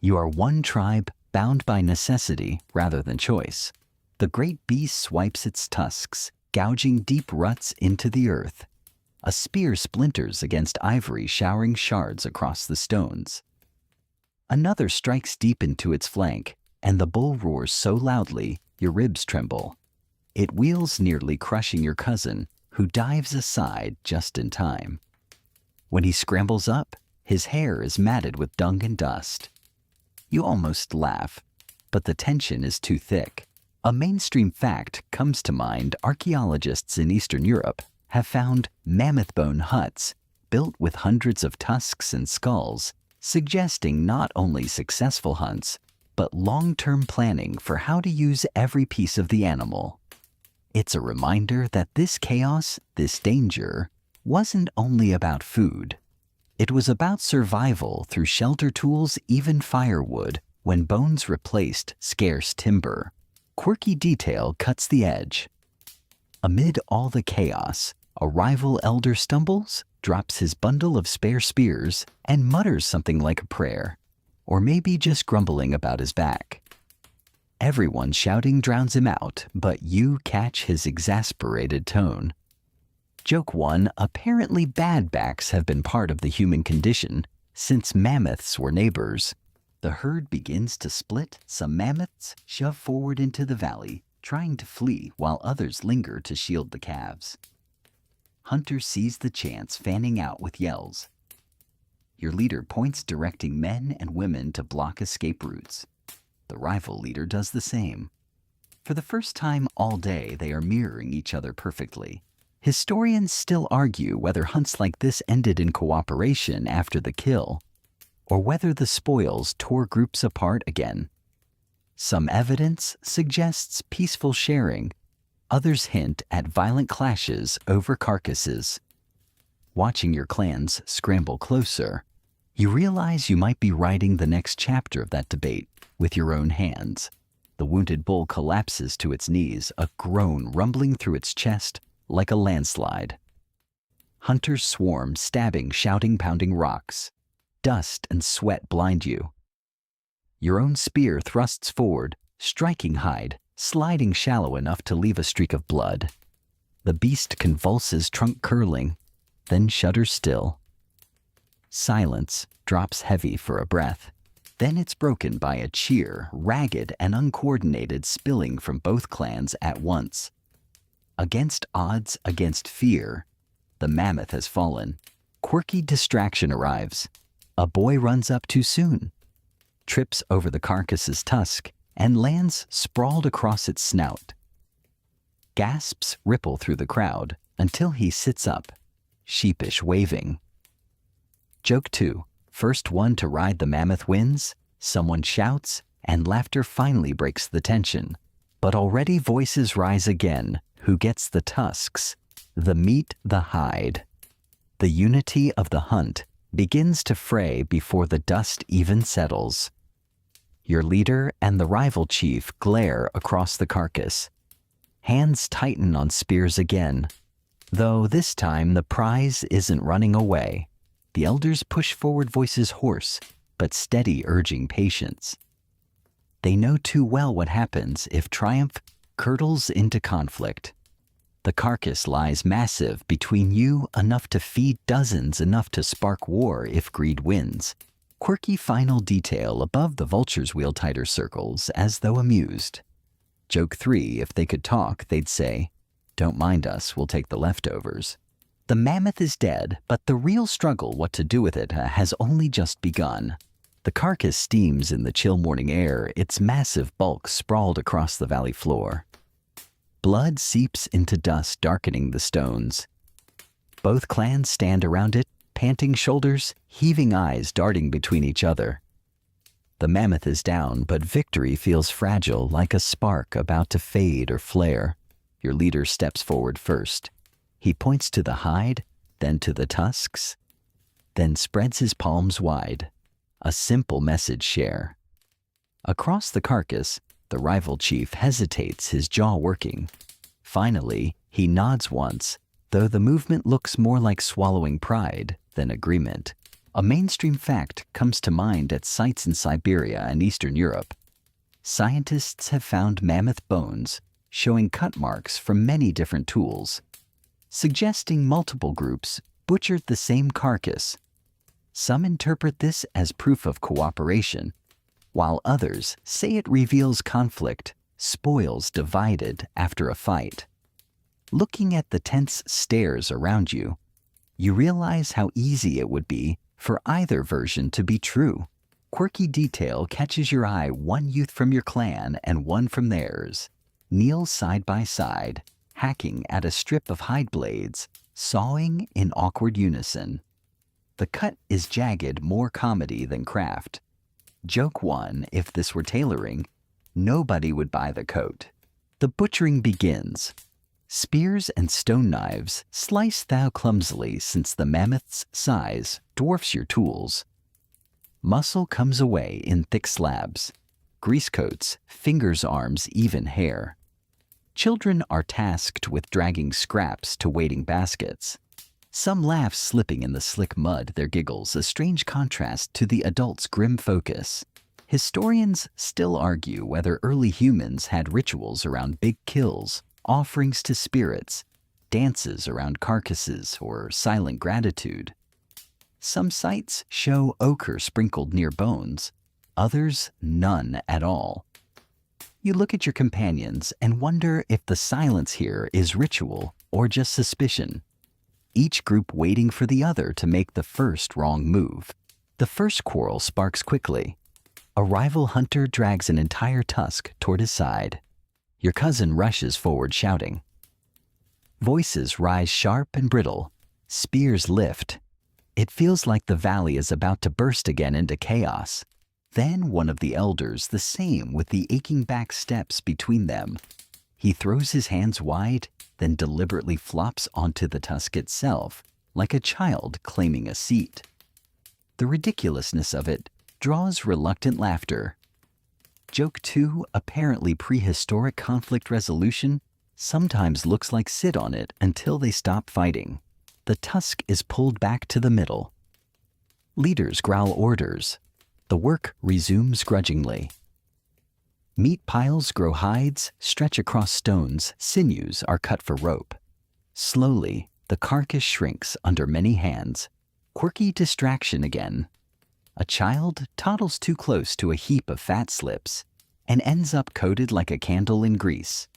you are one tribe bound by necessity rather than choice. The great beast swipes its tusks, gouging deep ruts into the earth. A spear splinters against ivory, showering shards across the stones. Another strikes deep into its flank, and the bull roars so loudly your ribs tremble. It wheels, nearly crushing your cousin, who dives aside just in time. When he scrambles up, his hair is matted with dung and dust. You almost laugh, but the tension is too thick. A mainstream fact comes to mind. Archaeologists in Eastern Europe have found mammoth bone huts built with hundreds of tusks and skulls, suggesting not only successful hunts, but long-term planning for how to use every piece of the animal. It's a reminder that this chaos, this danger, wasn't only about food. It was about survival through shelter tools, even firewood, when bones replaced scarce timber. Quirky detail cuts the edge. Amid all the chaos, a rival elder stumbles, drops his bundle of spare spears, and mutters something like a prayer, or maybe just grumbling about his back. Everyone shouting drowns him out, but you catch his exasperated tone. Joke 1, apparently bad backs have been part of the human condition since mammoths were neighbors. The herd begins to split. Some mammoths shove forward into the valley, trying to flee, while others linger to shield the calves. Hunter sees the chance, fanning out with yells. Your leader points, directing men and women to block escape routes. The rival leader does the same. For the first time all day, they are mirroring each other perfectly. Historians still argue whether hunts like this ended in cooperation after the kill, or whether the spoils tore groups apart again. Some evidence suggests peaceful sharing. Others hint at violent clashes over carcasses. Watching your clans scramble closer, you realize you might be writing the next chapter of that debate with your own hands. The wounded bull collapses to its knees, a groan rumbling through its chest like a landslide. Hunters swarm, stabbing, shouting, pounding rocks. Dust and sweat blind you. Your own spear thrusts forward, striking hide, sliding shallow enough to leave a streak of blood. The beast convulses, trunk curling, then shudders still. Silence drops heavy for a breath. Then it's broken by a cheer, ragged and uncoordinated, spilling from both clans at once. Against odds, against fear, the mammoth has fallen. Quirky distraction arrives. A boy runs up too soon, trips over the carcass's tusk, and lands sprawled across its snout. Gasps ripple through the crowd until he sits up, sheepish, waving. Joke 2. First one to ride the mammoth wins. Someone shouts, and laughter finally breaks the tension. But already voices rise again. Who gets the tusks? The meat, the hide. The unity of the hunt begins to fray before the dust even settles. Your leader and the rival chief glare across the carcass. Hands tighten on spears again, though this time the prize isn't running away. The elders push forward, voices hoarse, but steady, urging patience. They know too well what happens if triumph curdles into conflict. The carcass lies massive between you, enough to feed dozens, enough to spark war if greed wins. Quirky final detail above the vultures wheel tighter circles, as though amused. Joke 3, if they could talk, they'd say, "Don't mind us, we'll take the leftovers." The mammoth is dead, but the real struggle what to do with it has only just begun. The carcass steams in the chill morning air, its massive bulk sprawled across the valley floor. Blood seeps into dust, darkening the stones. Both clans stand around it, panting shoulders, heaving eyes darting between each other. The mammoth is down, but victory feels fragile, like a spark about to fade or flare. Your leader steps forward first. He points to the hide, then to the tusks, then spreads his palms wide. A simple message share. Across the carcass, the rival chief hesitates, his jaw working. Finally, he nods once, though the movement looks more like swallowing pride than agreement. A mainstream fact comes to mind at sites in Siberia and Eastern Europe. Scientists have found mammoth bones showing cut marks from many different tools, suggesting multiple groups butchered the same carcass. Some interpret this as proof of cooperation, while others say it reveals conflict, spoils divided after a fight. Looking at the tense stares around you, you realize how easy it would be for either version to be true. Quirky detail catches your eye: one youth from your clan and one from theirs kneel side by side, hacking at a strip of hide blades, sawing in awkward unison. The cut is jagged, more comedy than craft. Joke 1, if this were tailoring, nobody would buy the coat. The butchering begins. Spears and stone knives slice thou clumsily, since the mammoth's size dwarfs your tools. Muscle comes away in thick slabs. Grease coats, fingers, arms, even hair. Children are tasked with dragging scraps to waiting baskets. Some laugh, slipping in the slick mud, their giggles a strange contrast to the adult's grim focus. Historians still argue whether early humans had rituals around big kills, offerings to spirits, dances around carcasses, or silent gratitude. Some sites show ochre sprinkled near bones, others none at all. You look at your companions and wonder if the silence here is ritual or just suspicion. Each group waiting for the other to make the first wrong move. The first quarrel sparks quickly. A rival hunter drags an entire tusk toward his side. Your cousin rushes forward shouting. Voices rise sharp and brittle. Spears lift. It feels like the valley is about to burst again into chaos. Then one of the elders, the same with the aching back steps between them. He throws his hands wide, then deliberately flops onto the tusk itself, like a child claiming a seat. The ridiculousness of it draws reluctant laughter. Joke 2, apparently prehistoric conflict resolution, sometimes looks like sit on it until they stop fighting. The tusk is pulled back to the middle. Leaders growl orders. The work resumes grudgingly. Meat piles grow hides, stretch across stones, sinews are cut for rope. Slowly, the carcass shrinks under many hands. Quirky distraction again. A child toddles too close to a heap of fat slips and ends up coated like a candle in grease.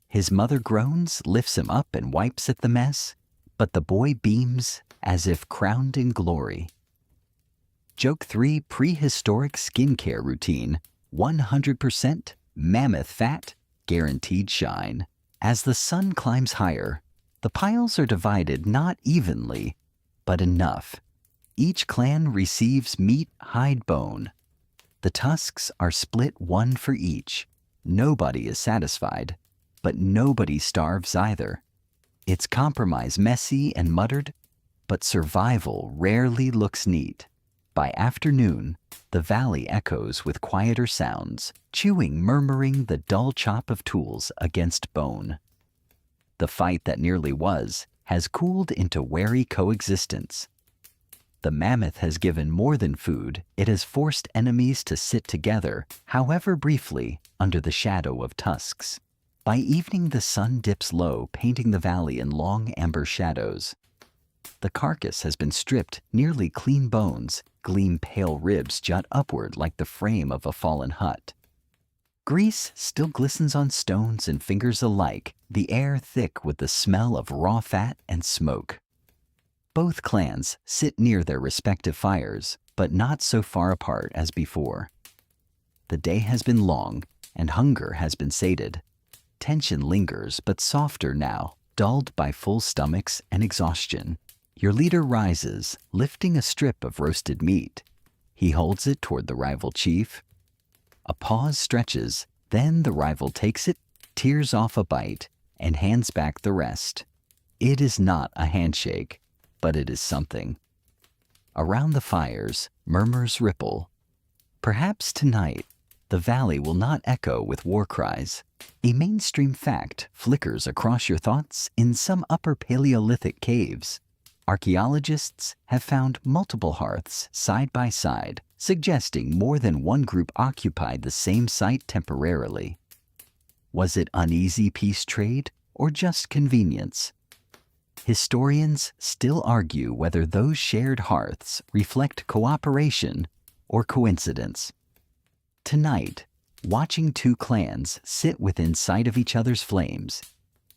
His mother groans, lifts him up, and wipes at the mess, but the boy beams as if crowned in glory. Joke 3: Prehistoric skincare routine. 100% mammoth fat, guaranteed shine. As the sun climbs higher, the piles are divided not evenly, but enough. Each clan receives meat, hide, bone. The tusks are split one for each. Nobody is satisfied, but nobody starves either. It's compromise messy and muttered, but survival rarely looks neat. By afternoon, the valley echoes with quieter sounds, chewing, murmuring the dull chop of tools against bone. The fight that nearly was has cooled into wary coexistence. The mammoth has given more than food, it has forced enemies to sit together, however briefly, under the shadow of tusks. By evening the sun dips low, painting the valley in long amber shadows. The carcass has been stripped, nearly clean bones gleam, pale ribs jut upward like the frame of a fallen hut. Grease still glistens on stones and fingers alike, the air thick with the smell of raw fat and smoke. Both clans sit near their respective fires, but not so far apart as before. The day has been long, and hunger has been sated. Tension lingers, but softer now, dulled by full stomachs and exhaustion. Your leader rises, lifting a strip of roasted meat. He holds it toward the rival chief. A pause stretches, then the rival takes it, tears off a bite, and hands back the rest. It is not a handshake, but it is something. Around the fires, murmurs ripple. Perhaps tonight, the valley will not echo with war cries. A mainstream fact flickers across your thoughts in some upper Paleolithic caves. Archaeologists have found multiple hearths side by side, suggesting more than one group occupied the same site temporarily. Was it uneasy peace trade or just convenience? Historians still argue whether those shared hearths reflect cooperation or coincidence. Tonight, watching two clans sit within sight of each other's flames,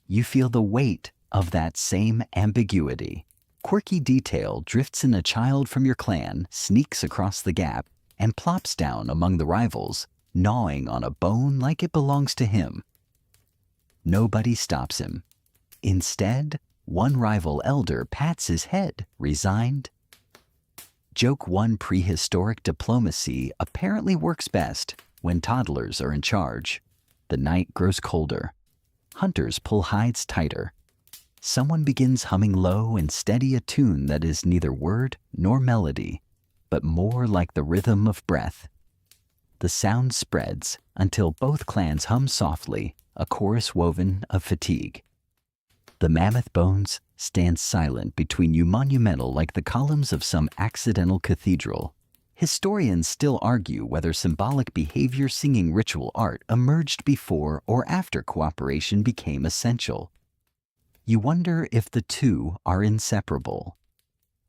you feel the weight of that same ambiguity. Quirky detail drifts in: a child from your clan sneaks across the gap and plops down among the rivals, gnawing on a bone like it belongs to him. Nobody stops him. Instead, one rival elder pats his head, resigned. Joke 1: Prehistoric diplomacy apparently works best when toddlers are in charge. The night grows colder. Hunters pull hides tighter. Someone begins humming low and steady a tune that is neither word nor melody, but more like the rhythm of breath. The sound spreads until both clans hum softly, a chorus woven of fatigue. The mammoth bones stand silent between you, monumental like the columns of some accidental cathedral. Historians still argue whether symbolic behavior singing ritual art emerged before or after cooperation became essential. You wonder if the two are inseparable.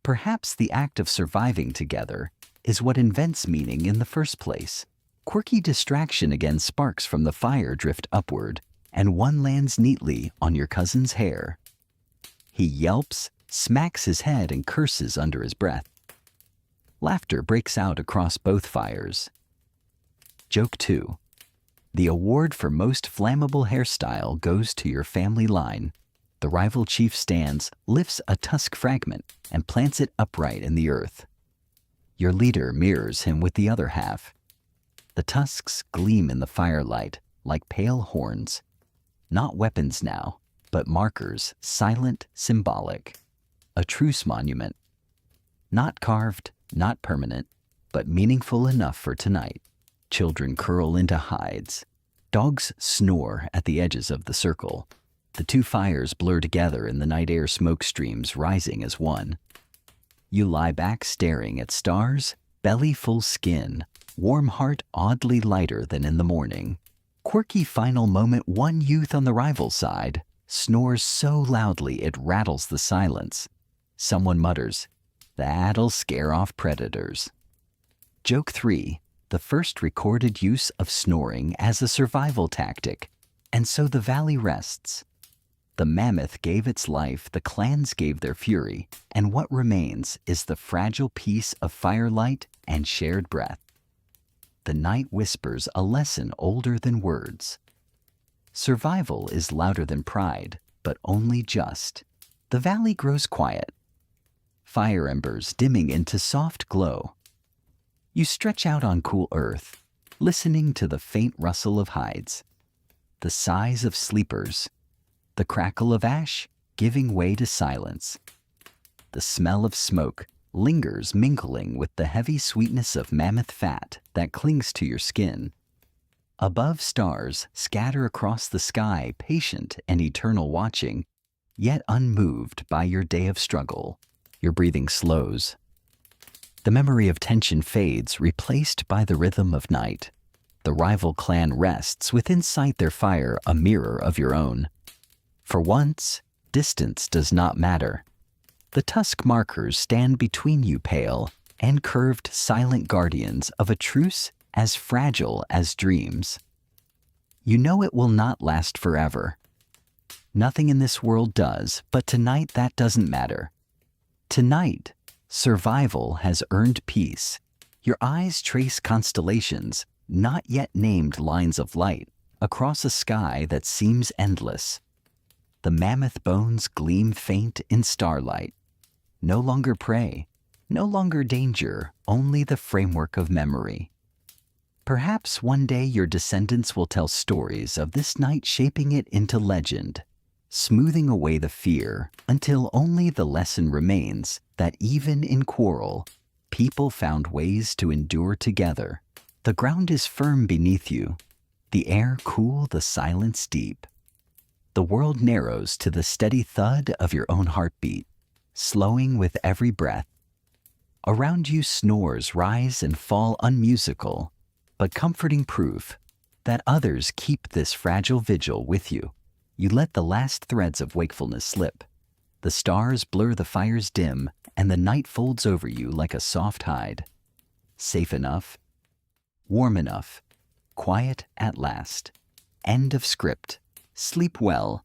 Perhaps the act of surviving together is what invents meaning in the first place. Quirky distraction again sparks from the fire drift upward, and one lands neatly on your cousin's hair. He yelps, smacks his head, and curses under his breath. Laughter breaks out across both fires. Joke 2: The award for most flammable hairstyle goes to your family line. The rival chief stands, lifts a tusk fragment, and plants it upright in the earth. Your leader mirrors him with the other half. The tusks gleam in the firelight like pale horns. Not weapons now, but markers, silent, symbolic. A truce monument. Not carved, not permanent, but meaningful enough for tonight. Children curl into hides. Dogs snore at the edges of the circle. The two fires blur together in the night air, smoke streams rising as one. You lie back staring at stars, belly full skin, warm heart oddly lighter than in the morning. Quirky final moment, one youth on the rival side snores so loudly it rattles the silence. Someone mutters, "That'll scare off predators." Joke 3. The first recorded use of snoring as a survival tactic. And so the valley rests. The mammoth gave its life, the clans gave their fury, and what remains is the fragile peace of firelight and shared breath. The night whispers a lesson older than words. Survival is louder than pride, but only just. The valley grows quiet, fire embers dimming into soft glow. You stretch out on cool earth, listening to the faint rustle of hides, the sighs of sleepers, the crackle of ash giving way to silence. The smell of smoke lingers, mingling with the heavy sweetness of mammoth fat that clings to your skin. Above, stars scatter across the sky, patient and eternal watching, yet unmoved by your day of struggle. Your breathing slows. The memory of tension fades, replaced by the rhythm of night. The rival clan rests, within sight their fire a mirror of your own. For once, distance does not matter. The tusk markers stand between you, pale and curved, silent guardians of a truce as fragile as dreams. You know it will not last forever. Nothing in this world does, but tonight that doesn't matter. Tonight, survival has earned peace. Your eyes trace constellations, not yet named lines of light, across a sky that seems endless. The mammoth bones gleam faint in starlight. No longer prey, no longer danger, only the framework of memory. Perhaps one day your descendants will tell stories of this night, shaping it into legend, smoothing away the fear until only the lesson remains that even in quarrel, people found ways to endure together. The ground is firm beneath you, the air cool, the silence deep. The world narrows to the steady thud of your own heartbeat, slowing with every breath. Around you snores rise and fall, unmusical, but comforting proof that others keep this fragile vigil with you. You let the last threads of wakefulness slip. The stars blur, the fires dim, and the night folds over you like a soft hide. Safe enough, warm enough, quiet at last. End of script. Sleep well,